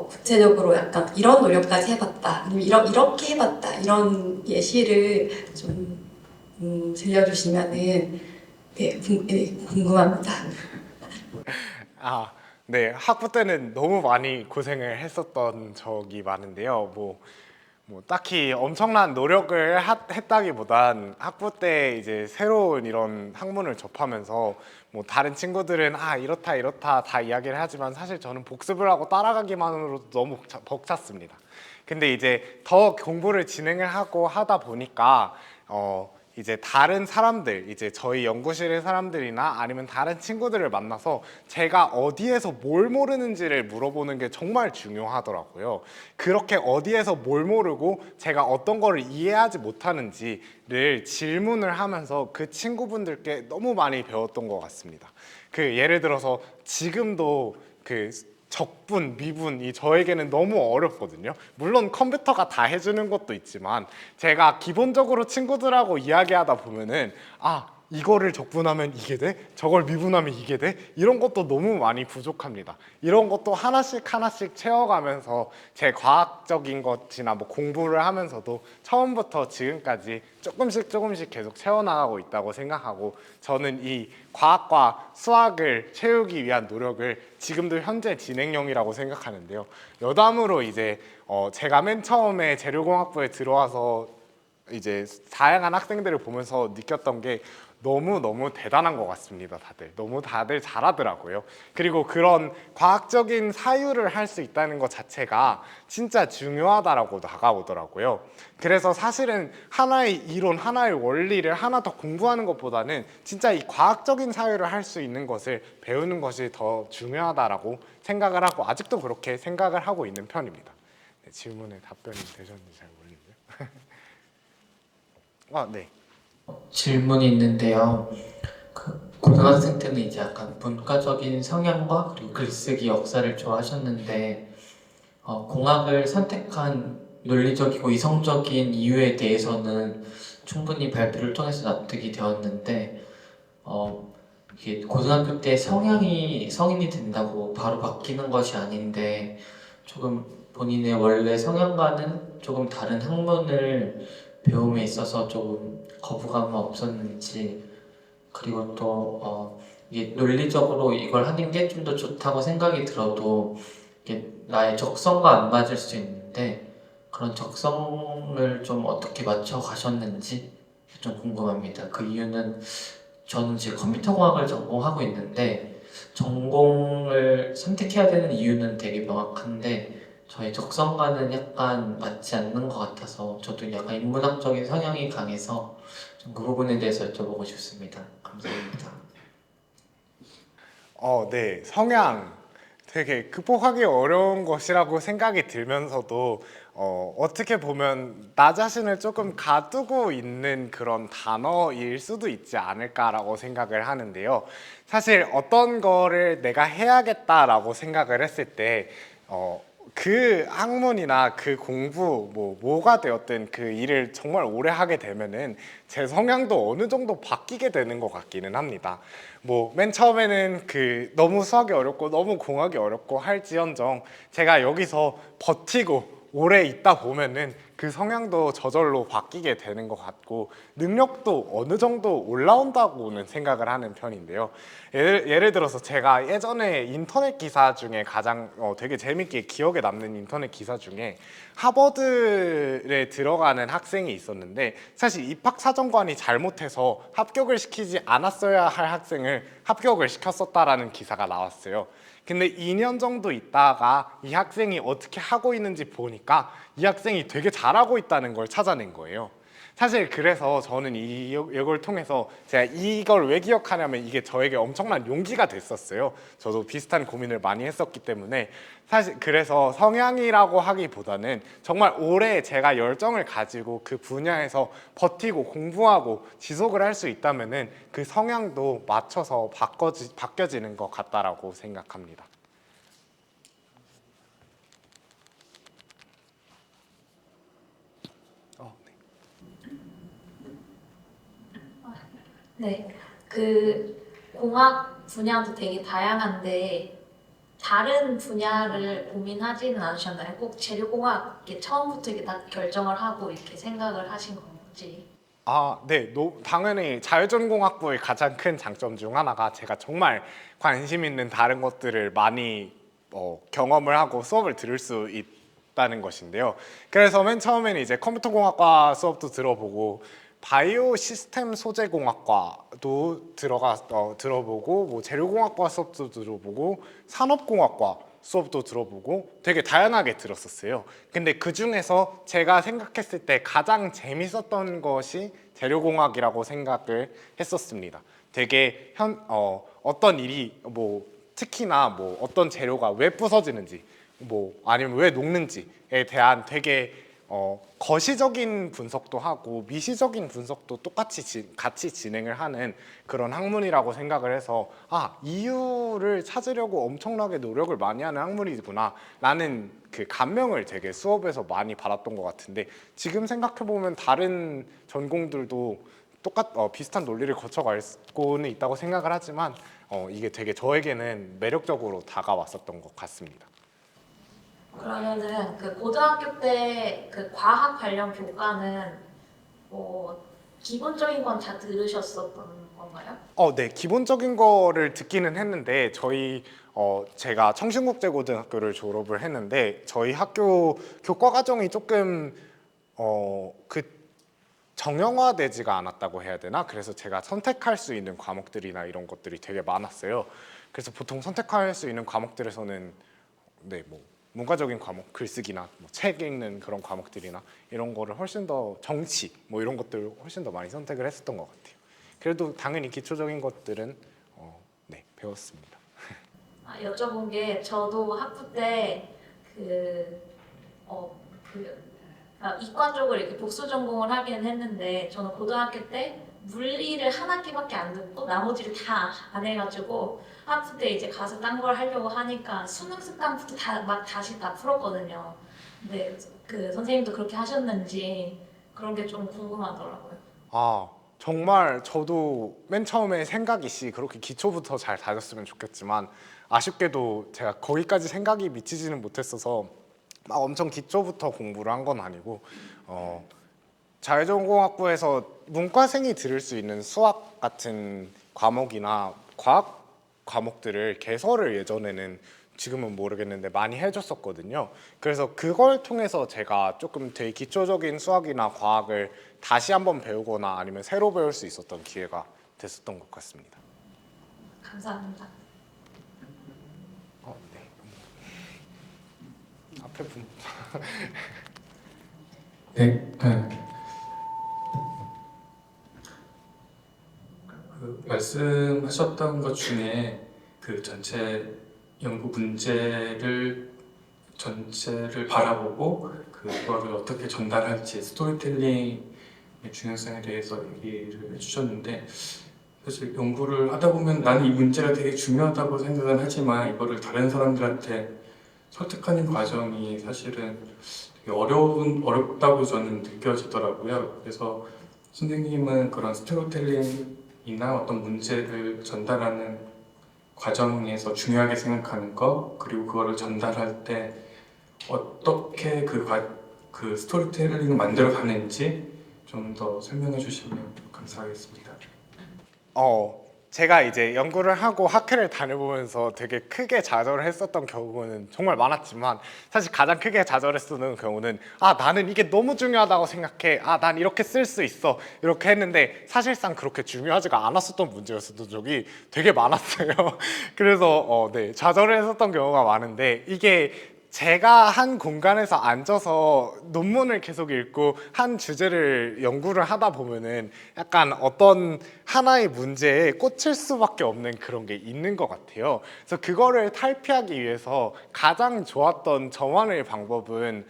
구체적으로 약간 이런 노력까지 해봤다, 아니면 이렇게 해봤다 이런 예시를 좀 들려주시면은 궁금합니다. 네, 학부 때는 너무 많이 고생을 했었던 적이 많은데요. 딱히 엄청난 노력을 했다기보단 학부 때 이제 새로운 이런 학문을 접하면서 다른 친구들은 이렇다 다 이야기를 하지만 사실 저는 복습을 하고 따라가기만으로도 너무 벅찼습니다. 근데 이제 더 공부를 진행을 하고 하다 보니까 이제 다른 사람들, 이제 저희 연구실의 사람들이나 아니면 다른 친구들을 만나서 제가 어디에서 뭘 모르는지를 물어보는 게 정말 중요하더라고요. 그렇게 어디에서 뭘 모르고 제가 어떤 거를 이해하지 못하는지를 질문을 하면서 그 친구분들께 너무 많이 배웠던 것 같습니다. 그 예를 들어서 지금도 그 적분, 미분이 저에게는 너무 어렵거든요. 물론 컴퓨터가 다 해주는 것도 있지만 제가 기본적으로 친구들하고 이야기하다 보면은 이거를 적분하면 이게 돼? 저걸 미분하면 이게 돼? 이런 것도 너무 많이 부족합니다. 이런 것도 하나씩 하나씩 채워가면서 제 과학적인 것이나 뭐 공부를 하면서도 처음부터 지금까지 조금씩 계속 채워나가고 있다고 생각하고, 저는 이 과학과 수학을 채우기 위한 노력을 지금도 현재 진행형이라고 생각하는데요. 여담으로 이제 제가 맨 처음에 재료공학부에 들어와서 이제 다양한 학생들을 보면서 느꼈던 게 너무 대단한 것 같습니다. 다들 잘하더라고요. 그리고 그런 과학적인 사유를 할 수 있다는 것 자체가 진짜 중요하다라고 다가오더라고요. 그래서 사실은 하나의 이론, 하나의 원리를 하나 더 공부하는 것보다는 진짜 이 과학적인 사유를 할 수 있는 것을 배우는 것이 더 중요하다라고 생각을 하고, 아직도 그렇게 생각을 하고 있는 편입니다. 네, 질문에 답변이 되셨는지 잘 모르겠네요. 네. 질문이 있는데요. 고등학생 때는 이제 약간 문과적인 성향과 그리고 글쓰기 역사를 좋아하셨는데 공학을 선택한 논리적이고 이성적인 이유에 대해서는 충분히 발표를 통해서 납득이 되었는데 이게 고등학교 때 성향이 성인이 된다고 바로 바뀌는 것이 아닌데 조금 본인의 원래 성향과는 조금 다른 학문을 배움에 있어서 조금 거부감은 없었는지, 그리고 또 이게 논리적으로 이걸 하는 게 좀 더 좋다고 생각이 들어도 이게 나의 적성과 안 맞을 수 있는데 그런 적성을 좀 어떻게 맞춰 가셨는지 좀 궁금합니다. 그 이유는 저는 지금 컴퓨터공학을 전공하고 있는데 전공을 선택해야 되는 이유는 되게 명확한데 저의 적성과는 약간 맞지 않는 것 같아서 저도 약간 인문학적인 성향이 강해서 좀 그 부분에 대해서 여쭤보고 싶습니다. 감사합니다. 네. 성향 되게 극복하기 어려운 것이라고 생각이 들면서도 어떻게 보면 나 자신을 조금 가두고 있는 그런 단어일 수도 있지 않을까라고 생각을 하는데요. 사실 어떤 거를 내가 해야겠다라고 생각을 했을 때 그 학문이나 그 공부 뭐가 되었든 그 일을 정말 오래 하게 되면은 제 성향도 어느 정도 바뀌게 되는 것 같기는 합니다. 맨 처음에는 너무 수학이 어렵고 너무 공학이 어렵고 할지언정 제가 여기서 버티고 오래 있다 보면은 그 성향도 저절로 바뀌게 되는 것 같고 능력도 어느 정도 올라온다고는 생각을 하는 편인데요. 예를 들어서 제가 예전에 인터넷 기사 중에 가장 되게 재밌게 기억에 남는 인터넷 기사 중에 하버드에 들어가는 학생이 있었는데, 사실 입학사정관이 잘못해서 합격을 시키지 않았어야 할 학생을 합격을 시켰었다라는 기사가 나왔어요. 근데 2년 정도 있다가 이 학생이 어떻게 하고 있는지 보니까 이 학생이 되게 잘하고 있다는 걸 찾아낸 거예요. 사실 그래서 저는 이걸 통해서 제가 이걸 왜 기억하냐면 이게 저에게 엄청난 용기가 됐었어요. 저도 비슷한 고민을 많이 했었기 때문에. 사실 그래서 성향이라고 하기보다는 정말 오래 제가 열정을 가지고 그 분야에서 버티고 공부하고 지속을 할 수 있다면은 그 성향도 맞춰서 바뀌어지는 것 같다라고 생각합니다. 네, 그 공학 분야도 되게 다양한데 다른 분야를 고민하지는 않으셨나요? 꼭 재료공학 이렇게 처음부터 이렇게 다 결정을 하고 이렇게 생각을 하신 건지. 네. 당연히 자율전공학부의 가장 큰 장점 중 하나가 제가 정말 관심 있는 다른 것들을 많이 경험을 하고 수업을 들을 수 있다는 것인데요. 그래서 맨 처음에는 이제 컴퓨터공학과 수업도 들어보고 바이오 시스템 소재공학과도 들어보고 재료공학과 수업도 들어보고 산업공학과 수업도 들어보고 되게 다양하게 들었었어요. 근데 그 중에서 제가 생각했을 때 가장 재밌었던 것이 재료공학이라고 생각을 했었습니다. 되게 어떤 일이 뭐 특히나 뭐 어떤 재료가 왜 부서지는지 뭐 아니면 왜 녹는지에 대한 되게 거시적인 분석도 하고 미시적인 분석도 똑같이 같이 진행을 하는 그런 학문이라고 생각을 해서 이유를 찾으려고 엄청나게 노력을 많이 하는 학문이구나 라는 그 감명을 되게 수업에서 많이 받았던 것 같은데, 지금 생각해보면 다른 전공들도 비슷한 논리를 거쳐가고는 있다고 생각을 하지만 이게 되게 저에게는 매력적으로 다가왔었던 것 같습니다. 그러면은 그 고등학교 때 그 과학 관련 교과는 뭐 기본적인 건 다 들으셨었던 건가요? 네, 기본적인 거를 듣기는 했는데 제가 청신국제고등학교를 졸업을 했는데 저희 학교 교과 과정이 조금 정형화되지가 않았다고 해야 되나? 그래서 제가 선택할 수 있는 과목들이나 이런 것들이 되게 많았어요. 그래서 보통 선택할 수 있는 과목들에서는 뭐 문과적인 과목, 글쓰기나 뭐 책 읽는 그런 과목들이나 이런 거를 훨씬 더 정치 뭐 이런 것들을 훨씬 더 많이 선택을 했었던 것 같아요. 그래도 당연히 기초적인 것들은 배웠습니다. 여쭤본 게 저도 학부 때 이과 쪽을 이렇게 복수 전공을 하긴 했는데 저는 고등학교 때 물리를 한 학기밖에 안 듣고 나머지를 다 안 해가지고 학부 때 이제 가서 딴 걸 하려고 하니까 수능 습관부터 다시 다 풀었거든요. 근데 그 선생님도 그렇게 하셨는지 그런 게 좀 궁금하더라고요. 정말 저도 맨 처음에 생각이 그렇게 기초부터 잘 다졌으면 좋겠지만 아쉽게도 제가 거기까지 생각이 미치지는 못했어서 막 엄청 기초부터 공부를 한 건 아니고 자유전공학부에서 문과생이 들을 수 있는 수학 같은 과목이나 과학 과목들을 개설을 예전에는, 지금은 모르겠는데 많이 해줬었거든요. 그래서 그걸 통해서 제가 조금 되게 기초적인 수학이나 과학을 다시 한번 배우거나 아니면 새로 배울 수 있었던 기회가 됐었던 것 같습니다. 감사합니다. 네. 앞에 분. 네. 말씀하셨던 것 중에 그 전체 연구 문제를 전체를 바라보고 그거를 어떻게 전달할지 스토리텔링의 중요성에 대해서 얘기를 해주셨는데, 사실 연구를 하다 보면 나는 이 문제가 되게 중요하다고 생각은 하지만 이거를 다른 사람들한테 설득하는 과정이 사실은 되게 어렵다고 저는 느껴지더라고요. 그래서 선생님은 그런 스토리텔링이나 어떤 문제를 전달하는 과정에서 중요하게 생각하는 거, 그리고 그거를 전달할 때 어떻게 그 스토리텔링을 만들어 가는지 좀 더 설명해 주시면 감사하겠습니다. 제가 이제 연구를 하고 학회를 다녀보면서 되게 크게 좌절을 했었던 경우는 정말 많았지만, 사실 가장 크게 좌절했었던 경우는 나는 이게 너무 중요하다고 생각해, 난 이렇게 쓸 수 있어 이렇게 했는데 사실상 그렇게 중요하지가 않았었던 문제였었던 적이 되게 많았어요. 그래서 좌절을 했었던 경우가 많은데, 이게 제가 한 공간에서 앉아서 논문을 계속 읽고 한 주제를 연구를 하다 보면은 약간 어떤 하나의 문제에 꽂힐 수밖에 없는 그런 게 있는 것 같아요. 그래서 그거를 탈피하기 위해서 가장 좋았던 저만의 방법은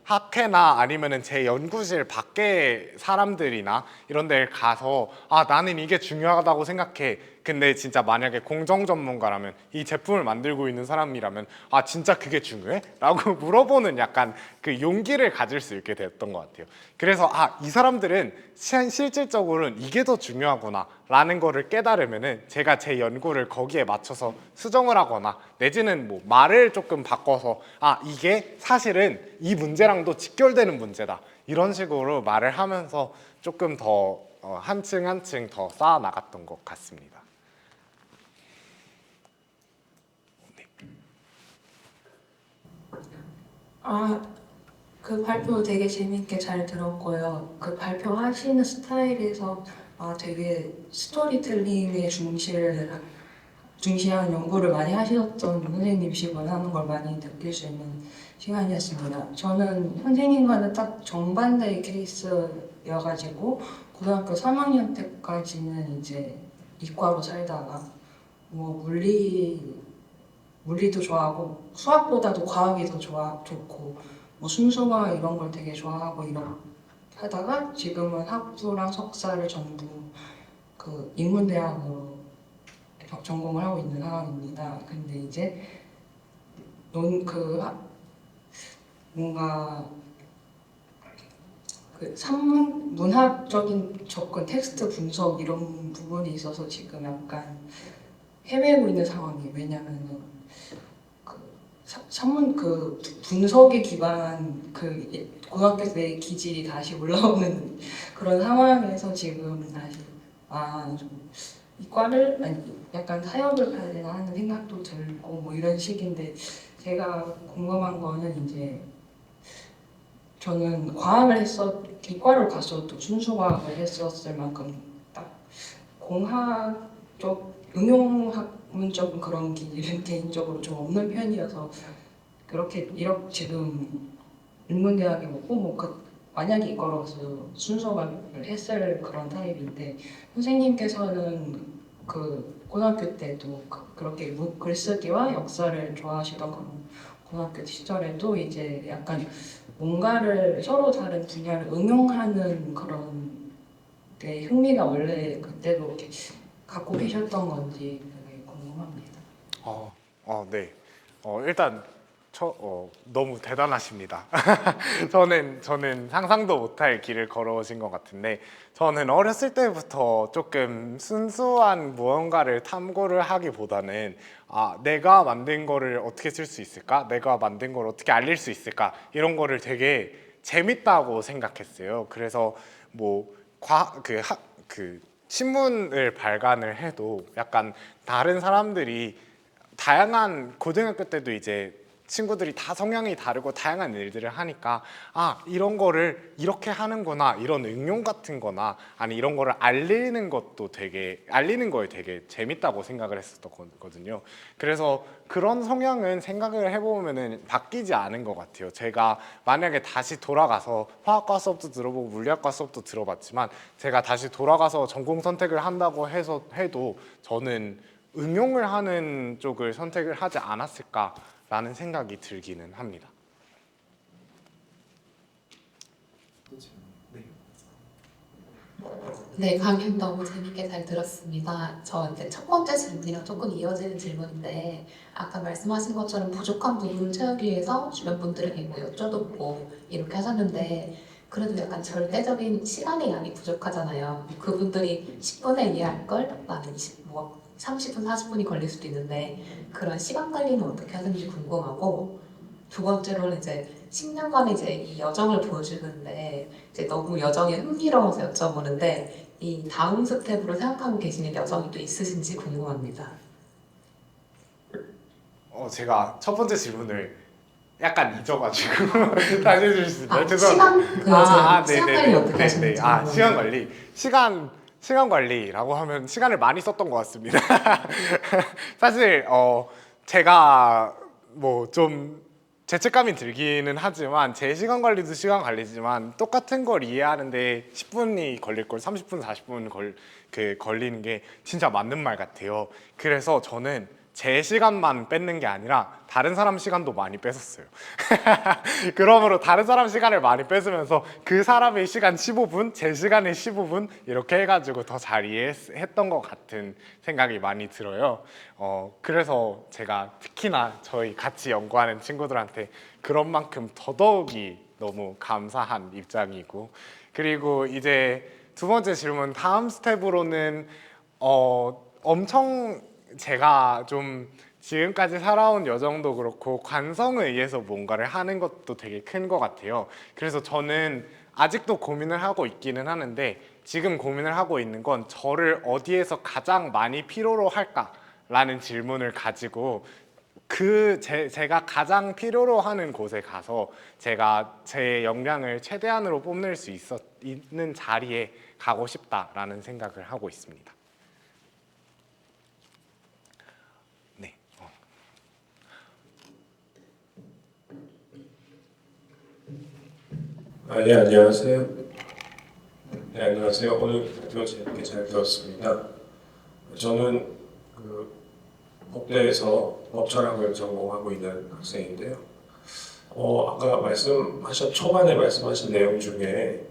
학회나 아니면은 제 연구실 밖에 사람들이나 이런 데 가서 나는 이게 중요하다고 생각해. 근데 진짜 만약에 공정 전문가라면, 이 제품을 만들고 있는 사람이라면 진짜 그게 중요해? 라고 물어보는 약간 그 용기를 가질 수 있게 됐던 것 같아요. 그래서 이 사람들은 실질적으로는 이게 더 중요하구나 라는 거를 깨달으면은 제가 제 연구를 거기에 맞춰서 수정을 하거나 내지는 뭐 말을 조금 바꿔서 이게 사실은 이 문제랑도 직결되는 문제다 이런 식으로 말을 하면서 조금 더 한 층 한 층 더 쌓아 나갔던 것 같습니다. 그 발표 되게 재밌게 잘 들었고요. 그 발표하시는 스타일에서 되게 스토리텔링에 중시를 중시한 연구를 많이 하셨던 선생님이시구나 하는 걸 많이 느낄 수 있는 시간이었습니다. 저는 선생님과는 딱 정반대의 케이스여가지고 고등학교 3학년 때까지는 이제 이과로 살다가 뭐 물리도 좋아하고 수학보다도 과학이 더 좋고 뭐 순수화 이런 걸 되게 좋아하고 이런 하다가 지금은 학부랑 석사를 전부 그 인문대학으로 전공을 하고 있는 상황입니다. 근데 이제 뭔가 그 산문 문학적인 접근, 텍스트 분석 이런 부분이 있어서 지금 약간 헤매고 있는 상황이에요. 왜냐면은 그 산문 그 분석에 기반한 그 고등학교 때 기질이 다시 올라오는 그런 상황에서 지금 다시 좀 이과를 아니 약간 사역을 가야 되나 하는 생각도 들고 뭐 이런 식인데 제가 궁금한 거는 이제 저는 이과를 갔어도 순수과학을 했었을 만큼 딱 공학 쪽 응용학문적인 그런 기질은 개인적으로 좀 없는 편이어서 이렇게 지금 인문대학에 만약에 이과로서 순수과학을 했을 그런 타입인데 선생님께서는 그 고등학교 때도 그렇게 글쓰기와 역사를 좋아하시던 그런 고등학교 시절에도 이제 약간 뭔가를 서로 다른 분야를 응용하는 그런 데 흥미가 원래 그때도 이렇게 갖고 계셨던 건지 되게 궁금합니다. 네. 일단 너무 대단하십니다. 저는 상상도 못할 길을 걸어오신 것 같은데 저는 어렸을 때부터 조금 순수한 무언가를 탐구를 하기보다는 내가 만든 거를 어떻게 쓸 수 있을까? 내가 만든 걸 어떻게 알릴 수 있을까? 이런 거를 되게 재밌다고 생각했어요. 그래서 신문을 발간을 해도 약간 다른 사람들이 다양한 고등학교 때도 이제 친구들이 다 성향이 다르고 다양한 일들을 하니까 이런 거를 이렇게 하는구나 이런 응용 같은 거나 아니 이런 거를 알리는 거에 되게 재밌다고 생각을 했었거든요. 그래서 그런 성향은 생각을 해보면은 바뀌지 않은 것 같아요. 제가 만약에 다시 돌아가서 화학과 수업도 들어보고 물리학과 수업도 들어봤지만 제가 다시 돌아가서 전공 선택을 한다고 해도 저는 응용을 하는 쪽을 선택을 하지 않았을까라는 생각이 들기는 합니다. 네, 강연 너무 재밌게 잘 들었습니다. 저 이제 첫 번째 질문이랑 조금 이어지는 질문인데 아까 말씀하신 것처럼 부족한 부분을 채우기 위해서 주변 분들에게 뭐 여쭤듣고 이렇게 하셨는데 그래도 약간 절대적인 시간의 양이 부족하잖아요. 그분들이 10분에 이해할 걸 나는 30분, 40분이 걸릴 수도 있는데 그런 시간 관리는 어떻게 하는지 궁금하고 두 번째로는 이제 10년간 이제 이 여정을 보여주는데 이제 너무 여정이 흥미로워서 여쭤보는데 이 다음 스텝으로 생각하고 계시는 여정이 또 있으신지 궁금합니다. 제가 첫 번째 질문을 약간 잊어가지고 다시 해주실 수 있나요? 시간 관리 어떻게 하시는지 시간 관리. 시간 관리라고 하면 시간을 많이 썼던 것 같습니다. 사실 제가 좀 죄책감이 들기는 하지만 제 시간 관리도 시간 관리지만 똑같은 걸 이해하는데 10분이 걸릴 걸 30분, 40분 걸리는 게 진짜 맞는 말 같아요. 그래서 저는 제 시간만 뺏는 게 아니라 다른 사람 시간도 많이 뺏었어요. 그러므로 다른 사람 시간을 많이 뺏으면서 그 사람의 시간 15분, 제 시간의 15분 이렇게 해가지고 더 잘 이해했던 것 같은 생각이 많이 들어요. 그래서 제가 특히나 저희 같이 연구하는 친구들한테 그런 만큼 더더욱이 너무 감사한 입장이고 그리고 이제 두 번째 질문 다음 스텝으로는 엄청 제가 좀 지금까지 살아온 여정도 그렇고 관성에 의해서 뭔가를 하는 것도 되게 큰 것 같아요. 그래서 저는 아직도 고민을 하고 있기는 하는데 지금 고민을 하고 있는 건 저를 어디에서 가장 많이 필요로 할까라는 질문을 가지고 제가 가장 필요로 하는 곳에 가서 제가 제 역량을 최대한으로 뽐낼 수 있는 자리에 가고 싶다라는 생각을 하고 있습니다. 네, 안녕하세요. 네, 안녕하세요. 오늘 발표 재밌게 잘 들었습니다. 저는 그 법대에서 법철학을 전공하고 있는 학생인데요. 아까 초반에 말씀하신 내용 중에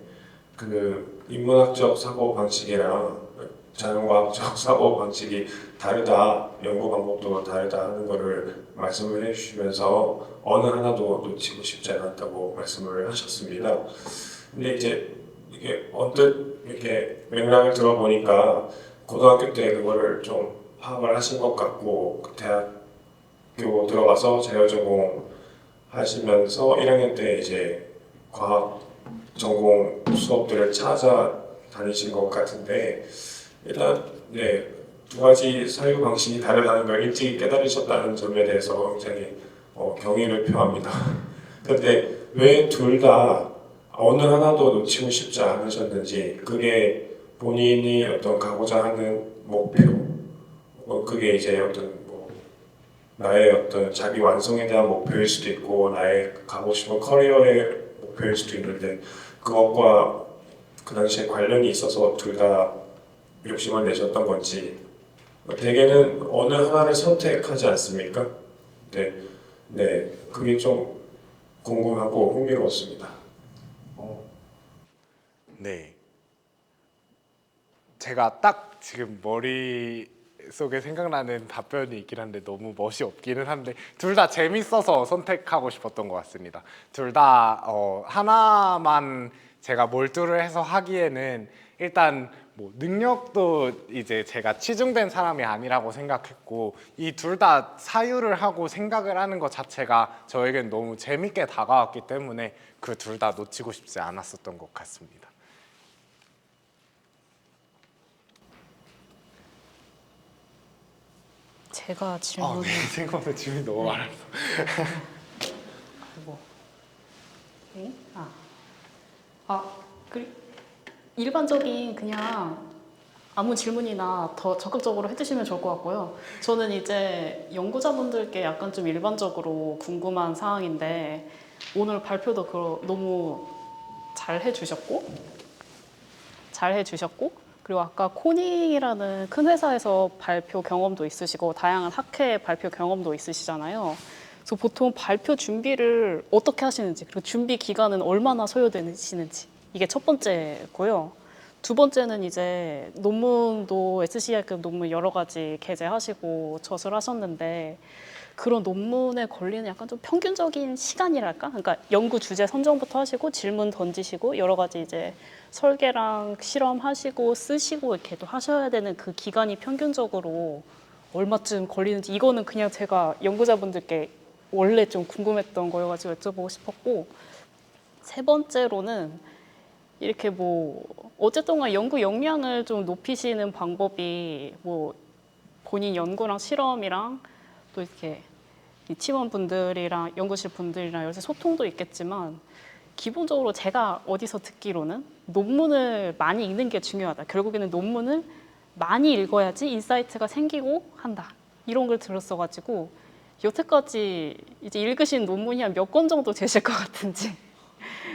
그 인문학적 사고 방식이랑 자연과학적 사고 방식이 다르다, 연구 방법도 다르다 하는 거를 말씀을 해주시면서 어느 하나도 놓치고 싶지 않았다고 말씀을 하셨습니다. 근데 이제 이게 언뜻 이렇게 맥락을 들어보니까 고등학교 때 그거를 좀 파악을 하신 것 같고, 그 대학교 들어가서 자율전공 하시면서 1학년 때 이제 과학 전공 수업들을 찾아다니신 것 같은데, 일단 네, 두 가지 사유 방식이 다르다는 걸 일찍 깨달으셨다는 점에 대해서 굉장히 경의를 표합니다. 그런데 왜 둘 다 어느 하나도 놓치고 싶지 않으셨는지, 그게 본인이 어떤 가고자 하는 목표, 그게 이제 어떤 나의 어떤 자기 완성에 대한 목표일 수도 있고, 나의 가고 싶은 커리어의 목표일 수도 있는데, 그것과 그 당시에 관련이 있어서 둘 다 욕심을 내셨던 건지, 대개는 어느 하나를 선택하지 않습니까? 네, 그게 좀 궁금하고 흥미로웠습니다. 네. 제가 딱 지금 머릿속에 생각나는 답변이 있긴 한데 너무 멋이 없기는 한데, 둘 다 재밌어서 선택하고 싶었던 것 같습니다. 둘 다 하나만 제가 몰두를 해서 하기에는 일단 뭐 능력도 이제 제가 치중된 사람이 아니라고 생각했고, 이 둘 다 사유를 하고 생각을 하는 것 자체가 저에겐 너무 재밌게 다가왔기 때문에 그 둘 다 놓치고 싶지 않았었던 것 같습니다. 제가 질문을 네, 생각보다 질문이 너무 많아서. 네? 일반적인 그냥 아무 질문이나 더 적극적으로 해주시면 좋을 것 같고요. 저는 이제 연구자분들께 약간 좀 일반적으로 궁금한 사항인데, 오늘 발표도 너무 잘 해주셨고 그리고 아까 코닝이라는 큰 회사에서 발표 경험도 있으시고 다양한 학회 발표 경험도 있으시잖아요. 그래서 보통 발표 준비를 어떻게 하시는지, 그리고 준비 기간은 얼마나 소요되시는지, 이게 첫 번째고요. 두 번째는 이제 논문도 SCI급 논문 여러 가지 게재하시고 저술하셨는데, 그런 논문에 걸리는 약간 좀 평균적인 시간이랄까? 그러니까 연구 주제 선정부터 하시고 질문 던지시고 여러 가지 이제 설계랑 실험하시고 쓰시고 이렇게 또 하셔야 되는 그 기간이 평균적으로 얼마쯤 걸리는지, 이거는 그냥 제가 연구자분들께 원래 좀 궁금했던 거여가지고 여쭤보고 싶었고, 세 번째로는 이렇게 어쨌든 연구 역량을 좀 높이시는 방법이 본인 연구랑 실험이랑 또 이렇게 이 팀원분들이랑 연구실 분들이랑 요새 소통도 있겠지만, 기본적으로 제가 어디서 듣기로는 논문을 많이 읽는 게 중요하다. 결국에는 논문을 많이 읽어야지 인사이트가 생기고 한다. 이런 걸 들었어가지고 여태까지 이제 읽으신 논문이 한 몇 권 정도 되실 것 같은지.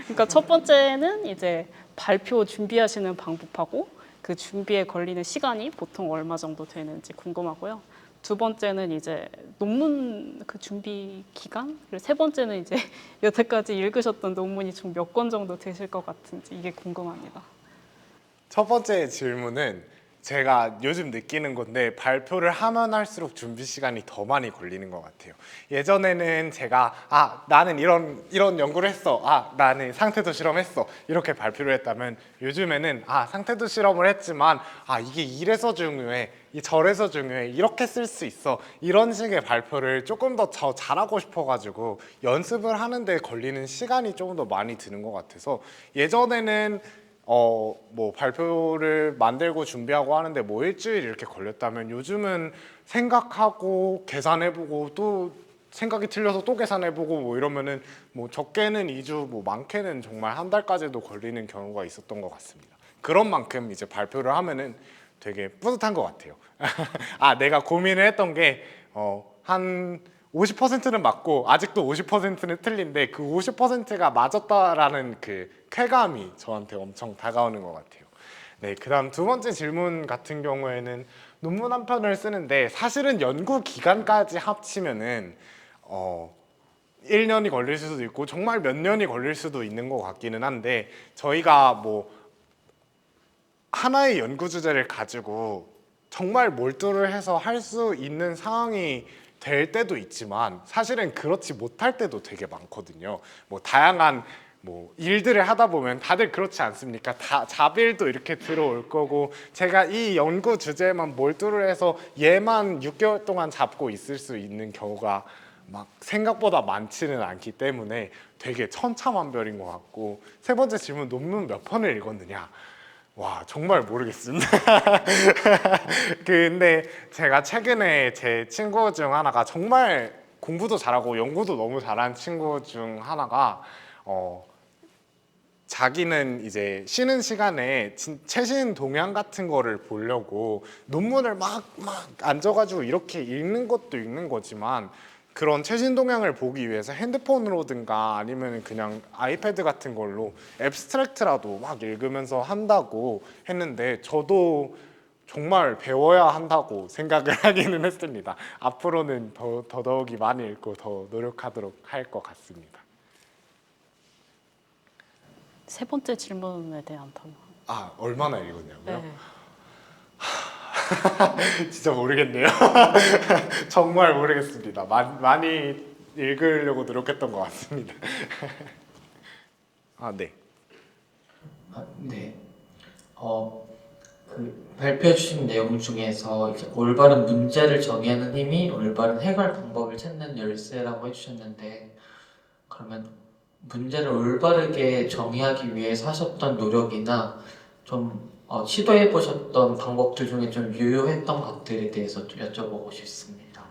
그러니까 첫 번째는 이제 발표 준비하시는 방법하고 그 준비에 걸리는 시간이 보통 얼마 정도 되는지 궁금하고요. 두 번째는 이제 논문 그 준비 기간, 그리고 세 번째는 이제 여태까지 읽으셨던 논문이 총 몇 권 정도 되실 것 같은지, 이게 궁금합니다. 첫 번째 질문은 제가 요즘 느끼는 건데, 발표를 하면 할수록 준비 시간이 더 많이 걸리는 것 같아요. 예전에는 제가 나는 이런 연구를 했어, 나는 상태도 실험했어, 이렇게 발표를 했다면, 요즘에는 상태도 실험을 했지만 이게 이래서 중요해, 저래서 중요해, 이렇게 쓸 수 있어, 이런 식의 발표를 조금 더 잘하고 싶어가지고 연습을 하는데 걸리는 시간이 조금 더 많이 드는 것 같아서, 예전에는 발표를 만들고 준비하고 하는데 일주일 이렇게 걸렸다면, 요즘은 생각하고 계산해보고 또 생각이 틀려서 또 계산해보고 이러면은 적게는 2주, 많게는 정말 한 달까지도 걸리는 경우가 있었던 것 같습니다. 그런 만큼 이제 발표를 하면은 되게 뿌듯한 것 같아요. 내가 고민을 했던 게 한 50%는 맞고 아직도 50%는 틀린데 그 50%가 맞았다라는 그 쾌감이 저한테 엄청 다가오는 것 같아요. 네, 그다음 두 번째 질문 같은 경우에는 논문 한 편을 쓰는데 사실은 연구 기간까지 합치면은 1년이 걸릴 수도 있고 정말 몇 년이 걸릴 수도 있는 것 같기는 한데 저희가 뭐 하나의 연구 주제를 가지고 정말 몰두를 해서 할 수 있는 상황이 될 때도 있지만 사실은 그렇지 못할 때도 되게 많거든요. 뭐 다양한 뭐 일들을 하다 보면 다들 그렇지 않습니까? 다 잡일도 이렇게 들어올 거고 제가 이 연구 주제에만 몰두를 해서 얘만 6개월 동안 잡고 있을 수 있는 경우가 막 생각보다 많지는 않기 때문에 되게 천차만별인 것 같고 세 번째 질문 논문 몇 편을 읽었느냐? 와 정말 모르겠습니다. 근데 제가 최근에 제 친구 중 하나가 정말 공부도 잘하고 연구도 너무 잘하는 친구 중 하나가 자기는 이제 쉬는 시간에 최신 동향 같은 거를 보려고 논문을 막 앉아가지고 이렇게 읽는 것도 읽는 거지만 그런 최신 동향을 보기 위해서 핸드폰으로든가 아니면 그냥 아이패드 같은 걸로 앱스트랙트라도 막 읽으면서 한다고 했는데 저도 정말 배워야 한다고 생각을 하기는 했습니다. 앞으로는 더더욱이 많이 읽고 더 노력하도록 할 것 같습니다. 세 번째 질문에 대한 답변. 얼마나 읽었냐고요? 네. 진짜 모르겠네요. 정말 모르겠습니다. 많이 읽으려고 노력했던 것 같습니다. 네. 네. 그 발표해 주신 내용 중에서 이제 올바른 문제를 정의하는 힘이 올바른 해결 방법을 찾는 열쇠라고 해주셨는데 그러면 문제를 올바르게 정의하기 위해서 하셨던 노력이나 좀 시도해 보셨던 방법들 중에 좀 유효했던 것들에 대해서 좀 여쭤보고 싶습니다.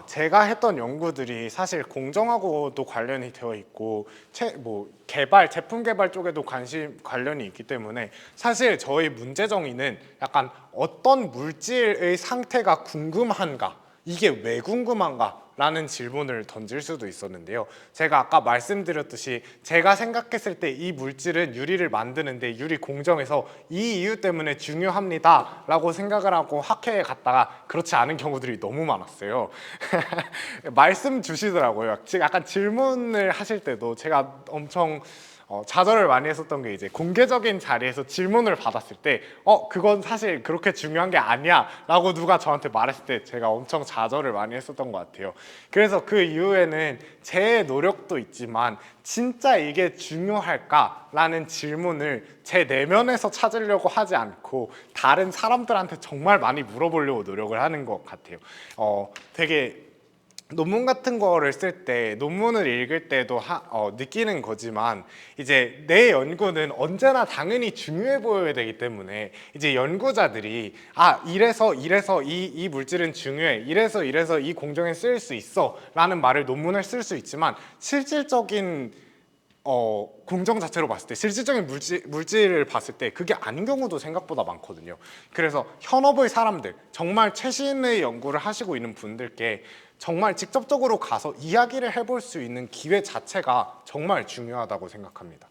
제가 했던 연구들이 사실 공정하고도 관련이 되어 있고 제품 개발 쪽에도 관련이 있기 때문에 사실 저희 문제 정의는 약간 어떤 물질의 상태가 궁금한가 이게 왜 궁금한가 라는 질문을 던질 수도 있었는데요. 제가 아까 말씀드렸듯이 제가 생각했을 때 이 물질은 유리를 만드는데 유리 공정에서 이 이유 때문에 중요합니다 라고 생각을 하고 학회에 갔다가 그렇지 않은 경우들이 너무 많았어요. 말씀 주시더라고요. 약간 질문을 하실 때도 제가 엄청 좌절을 많이 했었던 게 이제 공개적인 자리에서 질문을 받았을 때 그건 사실 그렇게 중요한 게 아니야 라고 누가 저한테 말했을 때 제가 엄청 좌절을 많이 했었던 것 같아요. 그래서 그 이후에는 제 노력도 있지만 진짜 이게 중요할까? 라는 질문을 제 내면에서 찾으려고 하지 않고 다른 사람들한테 정말 많이 물어보려고 노력을 하는 것 같아요. 되게 논문 같은 거를 쓸 때 논문을 읽을 때도 느끼는 거지만 이제 내 연구는 언제나 당연히 중요해 보여야 되기 때문에 이제 연구자들이 이래서 이 물질은 중요해 이래서 이 공정에 쓰일 수 있어 라는 말을 논문에 쓸 수 있지만 실질적인 공정 자체로 봤을 때 실질적인 물질을 봤을 때 그게 아닌 경우도 생각보다 많거든요. 그래서 현업의 사람들 정말 최신의 연구를 하시고 있는 분들께 정말 직접적으로 가서 이야기를 해볼 수 있는 기회 자체가 정말 중요하다고 생각합니다.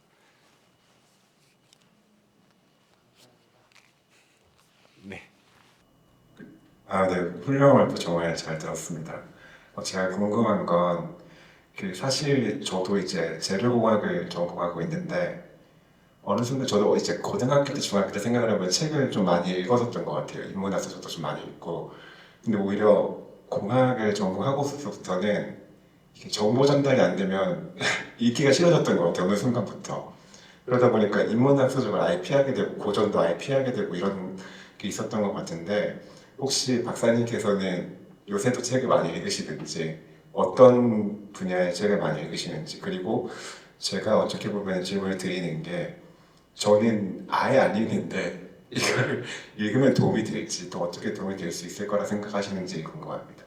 네. 네, 훌륭한 말도 정말 잘 들었습니다. 제가 궁금한 건 사실 저도 이제 재료공학을 전공하고 있는데 어느 순간 저도 이제 고등학교 때 중학교 때 생각을 하면 책을 좀 많이 읽었었던 것 같아요. 인문학서 저도 좀 많이 읽고 근데 오히려 공학을 전공하고서부터는 정보 전달이 안 되면 읽기가 싫어졌던 것 같아요. 어느 순간부터. 그러다 보니까 인문학 서적을 아예 피하게 되고 고전도 아예 피하게 되고 이런 게 있었던 것 같은데 혹시 박사님께서는 요새도 책을 많이 읽으시는지 어떤 분야의 책을 많이 읽으시는지 그리고 제가 어떻게 보면 질문을 드리는 게 저는 아예 안 읽는데 이걸 읽으면 도움이 될지 또 어떻게 도움이 될 수 있을 거라 생각하시는지 궁금합니다.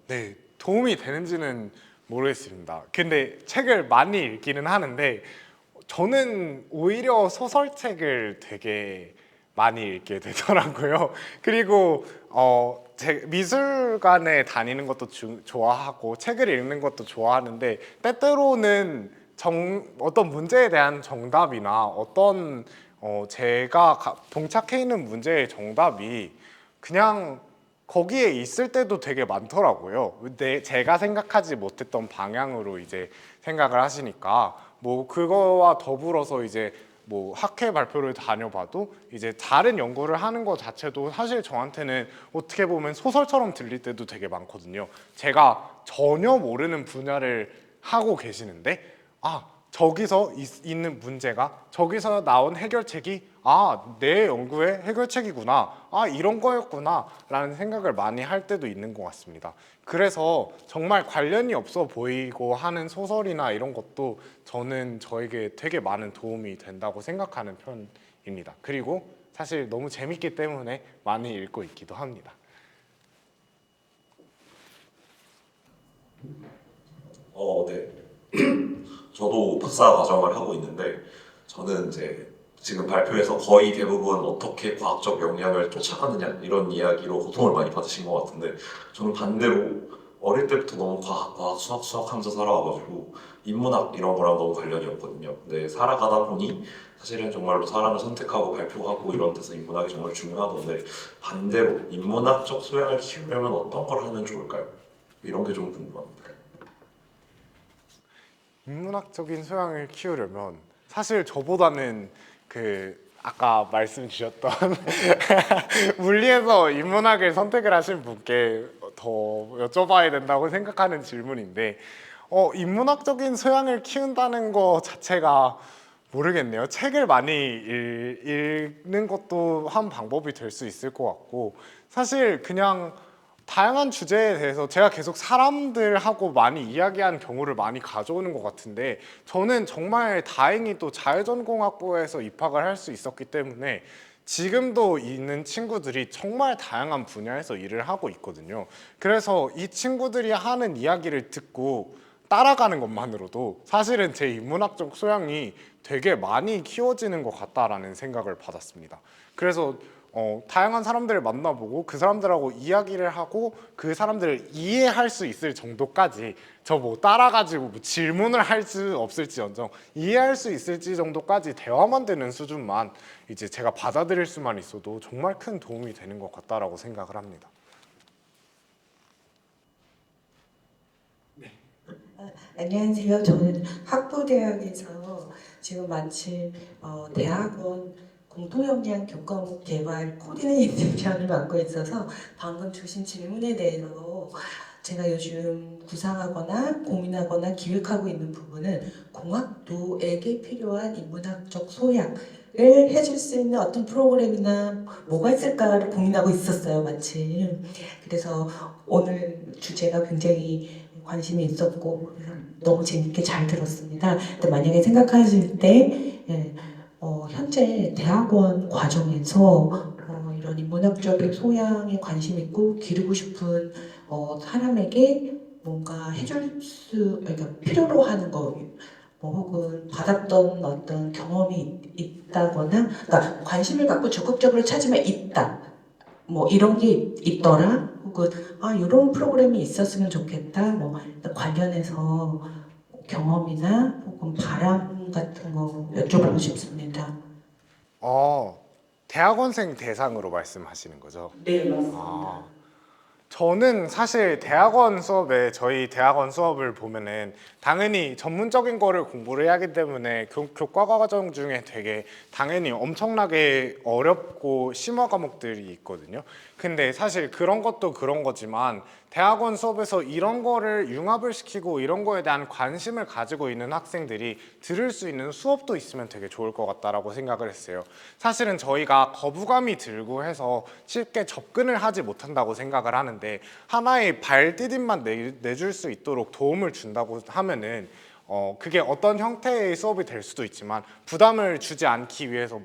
네, 도움이 되는지는 모르겠습니다. 근데 책을 많이 읽기는 하는데 저는 오히려 소설책을 되게 많이 읽게 되더라고요. 그리고 미술관에 다니는 것도 좋아하고 책을 읽는 것도 좋아하는데 때때로는 어떤 문제에 대한 정답이나 어떤 제가 봉착해 있는 문제의 정답이 그냥 거기에 있을 때도 되게 많더라고요. 근데 제가 생각하지 못했던 방향으로 이제 생각을 하시니까 뭐 그거와 더불어서 이제 뭐 학회 발표를 다녀봐도 이제 다른 연구를 하는 것 자체도 사실 저한테는 어떻게 보면 소설처럼 들릴 때도 되게 많거든요. 제가 전혀 모르는 분야를 하고 계시는데 저기서 있는 문제가 저기서 나온 해결책이 내 연구의 해결책이구나, 이런 거였구나 라는 생각을 많이 할 때도 있는 것 같습니다. 그래서 정말 관련이 없어 보이고 하는 소설이나 이런 것도 저는 저에게 되게 많은 도움이 된다고 생각하는 편입니다. 그리고 사실 너무 재밌기 때문에 많이 읽고 있기도 합니다. 네. 저도 박사 과정을 하고 있는데 저는 이제 지금 발표에서 거의 대부분 어떻게 과학적 역량을 쫓아가느냐 이런 이야기로 고통을 많이 받으신 것 같은데 저는 반대로 어릴 때부터 너무 과학, 수학 하면서 살아와가지고 인문학 이런 거랑 너무 관련이 없거든요. 근데 살아가다 보니 사실은 정말로 사람을 선택하고 발표하고 이런 데서 인문학이 정말 중요하던데 반대로 인문학적 소양을 키우려면 어떤 걸 하면 좋을까요? 이런 게 좀 궁금합니다. 인문학적인 소양을 키우려면 사실 저보다는 아까 말씀 주셨던 물리에서 인문학을 선택을 하신 분께 더 여쭤봐야 된다고 생각하는 질문인데 인문학적인 소양을 키운다는 거 자체가 모르겠네요. 책을 많이 읽는 것도 한 방법이 될 수 있을 것 같고 사실 그냥 다양한 주제에 대해서 제가 계속 사람들하고 많이 이야기하는 경우를 많이 가져오는 것 같은데 저는 정말 다행히 또 자연전공학부에서 입학을 할 수 있었기 때문에 지금도 있는 친구들이 정말 다양한 분야에서 일을 하고 있거든요. 그래서 이 친구들이 하는 이야기를 듣고 따라가는 것만으로도 사실은 제 인문학적 소양이 되게 많이 키워지는 것 같다라는 생각을 받았습니다. 그래서 다양한 사람들을 만나보고 그 사람들하고 이야기를 하고 그 사람들을 이해할 수 있을 정도까지 저 뭐 따라가지고 뭐 질문을 할 수 없을지언정 이해할 수 있을지 정도까지 대화만 되는 수준만 이제 제가 받아들일 수만 있어도 정말 큰 도움이 되는 것 같다라고 생각을 합니다. 안녕하세요. 저는 학부대학에서 지금 마침 대학원 공통역량 교과목 개발 코디네이터를 맡고 있어서 방금 주신 질문에 대해서 제가 요즘 구상하거나 고민하거나 기획하고 있는 부분은 공학도에게 필요한 인문학적 소양을 해줄 수 있는 어떤 프로그램이나 뭐가 있을까를 고민하고 있었어요, 마침. 그래서 오늘 주제가 굉장히 관심이 있었고 너무 재밌게 잘 들었습니다. 근데 만약에 생각하실 때 현재 대학원 과정에서 이런 인문학적인 소양에 관심 있고 기르고 싶은 사람에게 뭔가 그러니까 필요로 하는 거, 혹은 받았던 어떤 경험이 있다거나, 그러니까 관심을 갖고 적극적으로 찾으면 있다, 이런 게 있더라, 혹은 이런 프로그램이 있었으면 좋겠다, 관련해서 경험이나 혹은 바람 같은 거 여쭤보고 싶습니다. 대학원생 대상으로 말씀하시는 거죠? 네, 맞습니다. 저는 사실 저희 대학원 수업을 보면은 당연히 전문적인 거를 공부를 해야 하기 때문에 교과 과정 중에 되게 당연히 엄청나게 어렵고 심화 과목들이 있거든요. 근데 사실 그런 것도 그런 거지만 대학원 수업에서 이런 거를 융합을 시키고 이런 거에 대한 관심을 가지고 있는 학생들이 들을 수 있는 수업도 있으면 되게 좋을 것 같다라고 생각을 했어요. 사실은 저희가 거부감이 들고 해서 쉽게 접근을 하지 못한다고 생각을 하는데 하나의 발디딤만 내줄 수 있도록 도움을 준다고 하면은 그게 어떤 형태의 수업이 될 수도 있지만 부담을 주지 않기 위해서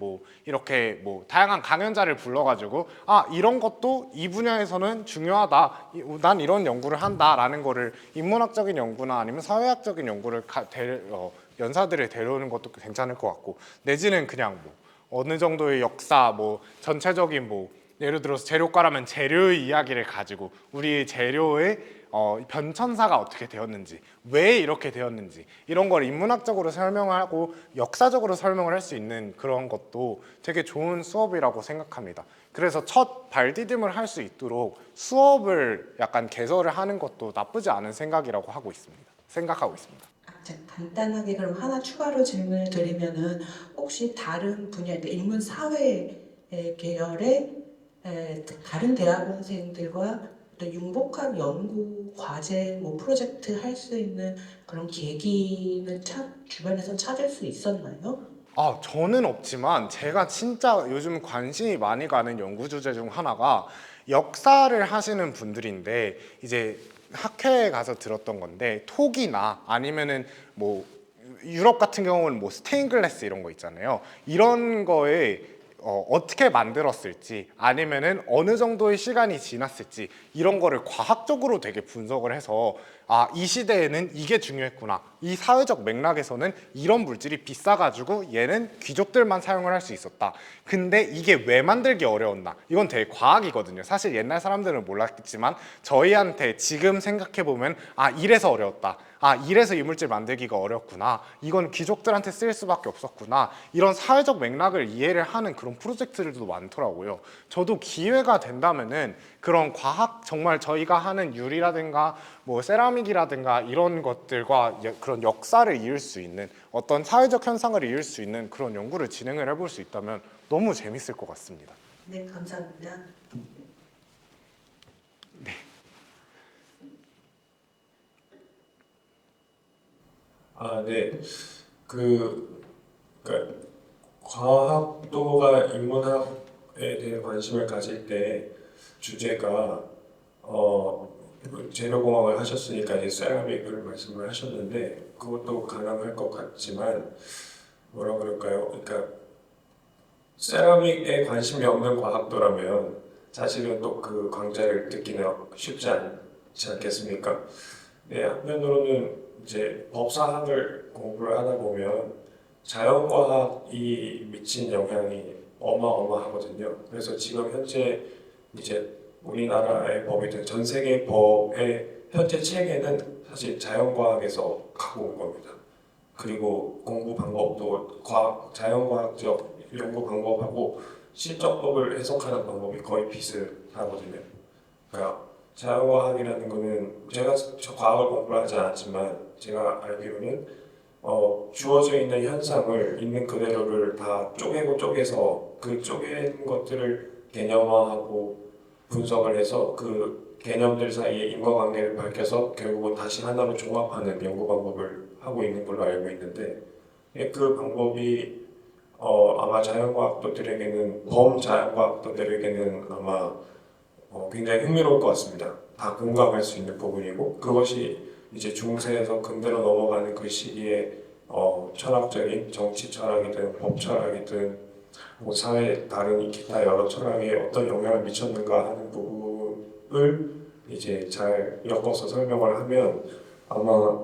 이렇게 다양한 강연자를 불러가지고 이런 것도 이 분야에서는 중요하다, 난 이런 연구를 한다라는 거를 인문학적인 연구나 아니면 사회학적인 연구를 연사들을 데려오는 것도 괜찮을 것 같고, 내지는 그냥 어느 정도의 역사, 뭐 전체적인 뭐 예를 들어서 재료가라면 재료의 이야기를 가지고 우리 재료의 변천사가 어떻게 되었는지, 왜 이렇게 되었는지 이런 걸 인문학적으로 설명하고 역사적으로 설명을 할 수 있는 그런 것도 되게 좋은 수업이라고 생각합니다. 그래서 첫 발디딤을 할 수 있도록 수업을 약간 개설을 하는 것도 나쁘지 않은 생각이라고 생각하고 있습니다. 간단하게 그럼 하나 추가로 질문을 드리면은 혹시 다른 분야, 그러니까 인문 사회 계열의 다른 대학원생들과 또 융복한 연구 과제 뭐 프로젝트 할 수 있는 그런 계기는 주변에서 찾을 수 있었나요? 저는 없지만 제가 진짜 요즘 관심이 많이 가는 연구 주제 중 하나가 역사를 하시는 분들인데 이제 학회에 가서 들었던 건데 톡이나 아니면은 뭐 유럽 같은 경우는 뭐 스테인글래스 이런 거 있잖아요. 이런 거에 어떻게 만들었을지 아니면은 어느 정도의 시간이 지났을지 이런 거를 과학적으로 되게 분석을 해서 이 시대에는 이게 중요했구나, 이 사회적 맥락에서는 이런 물질이 비싸가지고 얘는 귀족들만 사용을 할 수 있었다, 근데 이게 왜 만들기 어려웠나, 이건 되게 과학이거든요. 사실 옛날 사람들은 몰랐겠지만 저희한테 지금 생각해보면 이래서 어려웠다, 이래서 이 물질 만들기가 어렵구나, 이건 귀족들한테 쓰일 수밖에 없었구나, 이런 사회적 맥락을 이해를 하는 그런 프로젝트들도 많더라고요. 저도 기회가 된다면은 그런 과학, 정말 저희가 하는 유리라든가 뭐 세라믹이라든가 이런 것들과 그런 역사를 이을 수 있는, 어떤 사회적 현상을 이을 수 있는 그런 연구를 진행을 해볼 수 있다면 너무 재밌을 것 같습니다. 네, 감사합니다. 네. 그러니까 과학도가 인문학에 대해 관심을 가질 때 주제가 재료공학을 하셨으니까 이제 세라믹을 말씀을 하셨는데 그것도 가능할 것 같지만 뭐라 그럴까요? 그러니까 세라믹에 관심이 없는 과학도라면 사실은 또 그 강좌를 듣기는 쉽지 않지 않겠습니까? 네, 한편으로는 이제 법사학을 공부를 하다 보면 자연과학이 미친 영향이 어마어마하거든요. 그래서 지금 현재 이제 우리나라의 법이든 전 세계 법의 현재 체계는 사실 자연과학에서 갖고 온 겁니다. 그리고 공부 방법도 자연과학적 연구 방법하고 실정법을 해석하는 방법이 거의 비슷하거든요. 그러니까 자연과학이라는 거는 제가 과학을 공부를 하지 않았지만 제가 알기로는 주어져 있는 현상을 있는 그대로를 다 쪼개서 그 쪼갠 것들을 개념화하고 분석을 해서 그 개념들 사이에 인과관계를 밝혀서 결국은 다시 하나로 종합하는 연구 방법을 하고 있는 걸로 알고 있는데 그 방법이 아마 자연과학도들에게는 범자연과학도들에게는 아마 굉장히 흥미로울 것 같습니다. 다 공감할 수 있는 부분이고 그것이 이제 중세에서 근대로 넘어가는 그 시기에 철학적인 정치 철학이든 법 철학이든 뭐 사회 다른 기타 여러 철학에 어떤 영향을 미쳤는가 하는 부분을 이제 잘 엮어서 설명을 하면 아마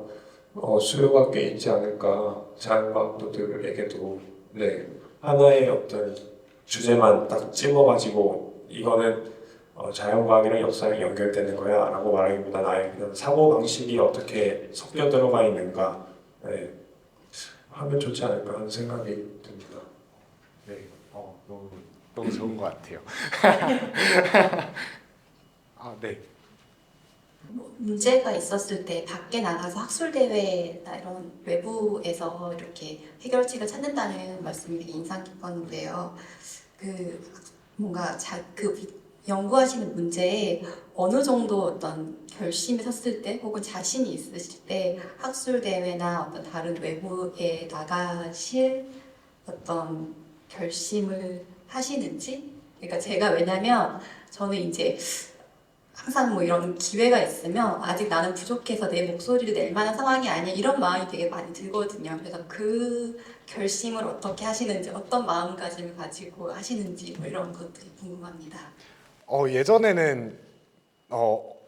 수요가 꽤 있지 않을까. 자연과학도들에게도 네, 하나의 어떤 주제만 딱 집어가지고 이거는 자연과학이랑 역사랑 연결되는 거야 라고 말하기보다는 아예 그냥 사고방식이 어떻게 섞여 들어가 있는가 하면 좋지 않을까 하는 생각이 듭니다. 네, 너무 좋은 것 같아요. 네. 문제가 있었을 때 밖에 나가서 학술대회나 이런 외부에서 이렇게 해결책을 찾는다는 말씀이 되게 인상 깊었는데요. 뭔가 연구하시는 문제에 어느 정도 어떤 결심이 섰을 때 혹은 자신이 있으실 때 학술대회나 어떤 다른 외부에 나가실 어떤 결심을 하시는지. 그러니까 제가 왜냐면 저는 이제 항상 뭐 이런 기회가 있으면 아직 나는 부족해서 내 목소리를 낼 만한 상황이 아니야 이런 마음이 되게 많이 들거든요. 그래서 그 결심을 어떻게 하시는지, 어떤 마음가짐을 가지고 하시는지 뭐 이런 것들이 궁금합니다. 예전에는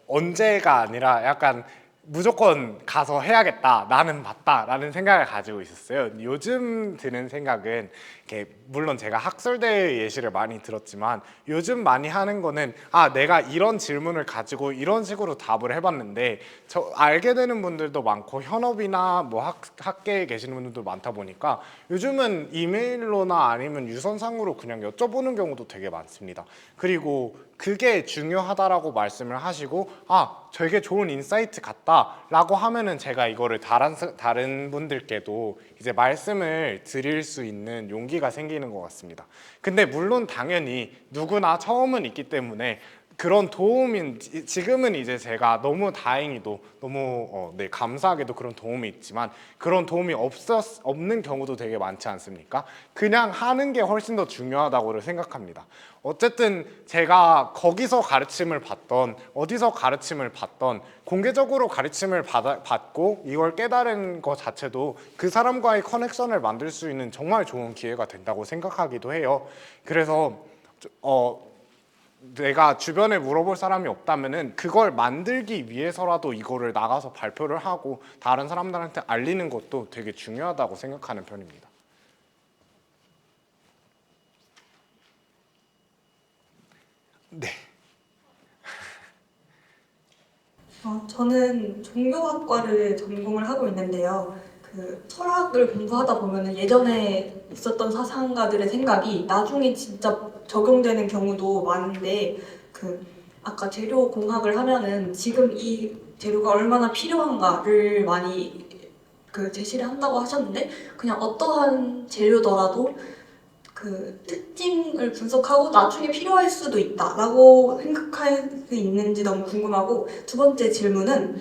언제가 아니라 약간 무조건 가서 해야겠다, 나는 맞다라는 생각을 가지고 있었어요. 요즘 드는 생각은 이렇게 물론 제가 학술대 예시를 많이 들었지만 요즘 많이 하는 거는 내가 이런 질문을 가지고 이런 식으로 답을 해봤는데 알게 되는 분들도 많고 현업이나 뭐 학계에 계시는 분들도 많다 보니까 요즘은 이메일로나 아니면 유선상으로 그냥 여쭤보는 경우도 되게 많습니다. 그리고 그게 중요하다라고 말씀을 하시고 되게 좋은 인사이트 같다라고 하면은 제가 이거를 다른 분들께도 이제 말씀을 드릴 수 있는 용기가 생기는 것 같습니다. 근데 물론 당연히 누구나 처음은 있기 때문에 그런 도움인 지금은 이제 제가 너무 다행히도 너무 감사하게도 그런 도움이 있지만 그런 도움이 없는 경우도 되게 많지 않습니까? 그냥 하는 게 훨씬 더 중요하다고 생각합니다. 어쨌든 제가 거기서 가르침을 받던 어디서 가르침을 받던 공개적으로 가르침을 받고 이걸 깨달은 것 자체도 그 사람과의 커넥션을 만들 수 있는 정말 좋은 기회가 된다고 생각하기도 해요. 그래서 내가 주변에 물어볼 사람이 없다면은 그걸 만들기 위해서라도 이거를 나가서 발표를 하고 다른 사람들한테 알리는 것도 되게 중요하다고 생각하는 편입니다. 네. 저는 종교학과를 전공을 하고 있는데요. 그 철학을 공부하다 보면 예전에 있었던 사상가들의 생각이 나중에 진짜 적용되는 경우도 많은데 아까 재료 공학을 하면은 지금 이 재료가 얼마나 필요한가를 많이 제시를 한다고 하셨는데 그냥 어떠한 재료더라도 그 특징을 분석하고 나중에 필요할 수도 있다라고 생각할 수 있는지 너무 궁금하고 두 번째 질문은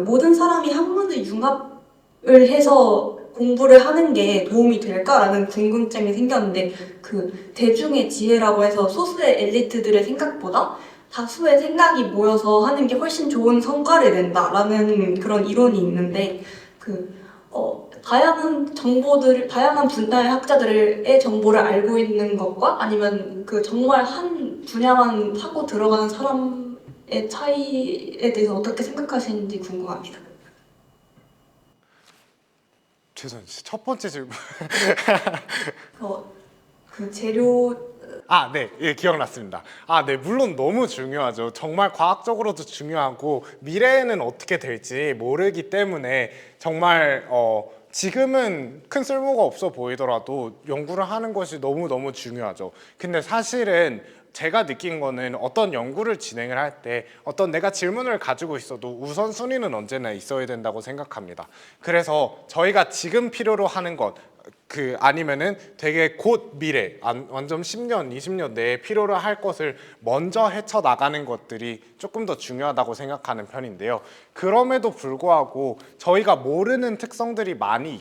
모든 사람이 학문의 융합을 해서 공부를 하는 게 도움이 될까라는 궁금증이 생겼는데 대중의 지혜라고 해서 소수의 엘리트들의 생각보다 다수의 생각이 모여서 하는 게 훨씬 좋은 성과를 낸다라는 그런 이론이 있는데 다양한 정보들, 다양한 분야의 학자들의 정보를 알고 있는 것과 아니면 정말 한 분야만 하고 들어가는 사람의 차이에 대해서 어떻게 생각하시는지 궁금합니다. 죄송해요. 첫 번째 질문. 재료 네, 예, 기억났습니다. 네, 물론 너무 중요하죠. 정말 과학적으로도 중요하고 미래에는 어떻게 될지 모르기 때문에 정말 지금은 큰 쓸모가 없어 보이더라도 연구를 하는 것이 너무너무 중요하죠. 근데 사실은 제가 느낀 거는 어떤 연구를 진행을 할 때 어떤 내가 질문을 가지고 있어도 우선순위는 언제나 있어야 된다고 생각합니다. 그래서 저희가 지금 필요로 하는 것 아니면은 되게 곧 미래 완전 10년, 20년 내에 필요로 할 것을 먼저 헤쳐나가는 것들이 조금 더 중요하다고 생각하는 편인데요. 그럼에도 불구하고 저희가 모르는 특성들이 많이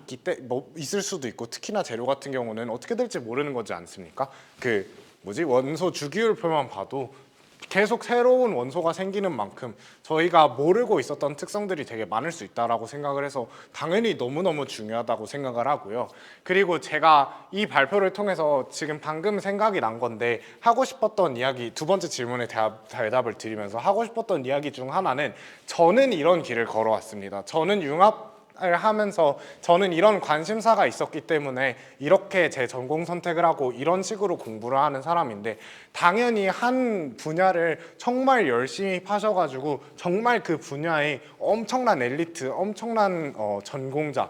있을 수도 있고 특히나 재료 같은 경우는 어떻게 될지 모르는 거지 않습니까? 원소 주기율표만 봐도 계속 새로운 원소가 생기는 만큼 저희가 모르고 있었던 특성들이 되게 많을 수 있다고 생각을 해서 당연히 너무너무 중요하다고 생각을 하고요. 그리고 제가 이 발표를 통해서 지금 방금 생각이 난 건데 하고 싶었던 이야기, 두 번째 질문에 대답을 드리면서 하고 싶었던 이야기 중 하나는 저는 이런 길을 걸어왔습니다. 저는 융합을 하면서 저는 이런 관심사가 있었기 때문에 이렇게 제 전공 선택을 하고 이런 식으로 공부를 하는 사람인데 당연히 한 분야를 정말 열심히 파셔가지고 정말 그 분야의 엄청난 엘리트, 엄청난 전공자,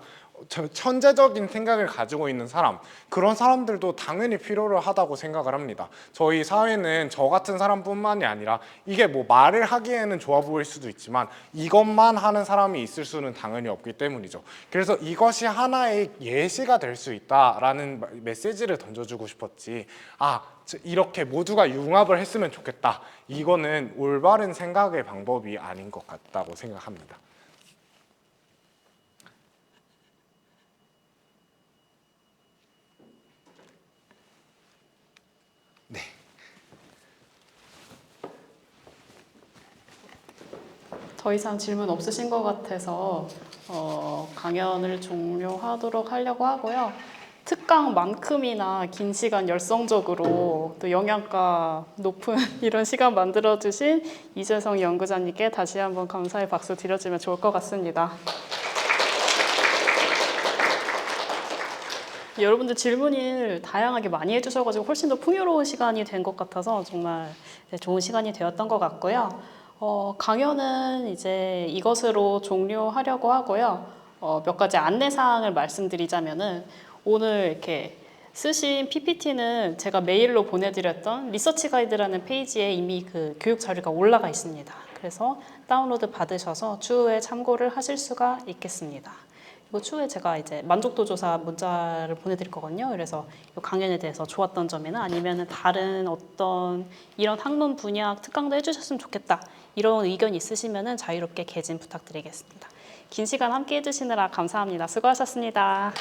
천재적인 생각을 가지고 있는 사람, 그런 사람들도 당연히 필요로 하다고 생각을 합니다. 저희 사회는 저 같은 사람뿐만이 아니라 이게 뭐 말을 하기에는 좋아 보일 수도 있지만 이것만 하는 사람이 있을 수는 당연히 없기 때문이죠. 그래서 이것이 하나의 예시가 될 수 있다라는 메시지를 던져주고 싶었지, 이렇게 모두가 융합을 했으면 좋겠다, 이거는 올바른 생각의 방법이 아닌 것 같다고 생각합니다. 네. 더 이상 질문 없으신 것 같아서 강연을 종료하도록 하려고 하고요. 특강만큼이나 긴 시간 열성적으로 또 영양가 높은 이런 시간 만들어주신 이재성 연구자님께 다시 한번 감사의 박수 드려주면 좋을 것 같습니다. 여러분들 질문을 다양하게 많이 해주셔가지고 훨씬 더 풍요로운 시간이 된 것 같아서 정말 좋은 시간이 되었던 것 같고요. 강연은 이제 이것으로 종료하려고 하고요. 몇 가지 안내사항을 말씀드리자면은 오늘 이렇게 쓰신 PPT는 제가 메일로 보내드렸던 리서치 가이드라는 페이지에 이미 그 교육 자료가 올라가 있습니다. 그래서 다운로드 받으셔서 추후에 참고를 하실 수가 있겠습니다. 그리고 추후에 제가 이제 만족도 조사 문자를 보내드릴 거거든요. 그래서 이 강연에 대해서 좋았던 점이나 아니면 다른 어떤 이런 학문 분야 특강도 해주셨으면 좋겠다 이런 의견 있으시면 자유롭게 개진 부탁드리겠습니다. 긴 시간 함께 해주시느라 감사합니다. 수고하셨습니다.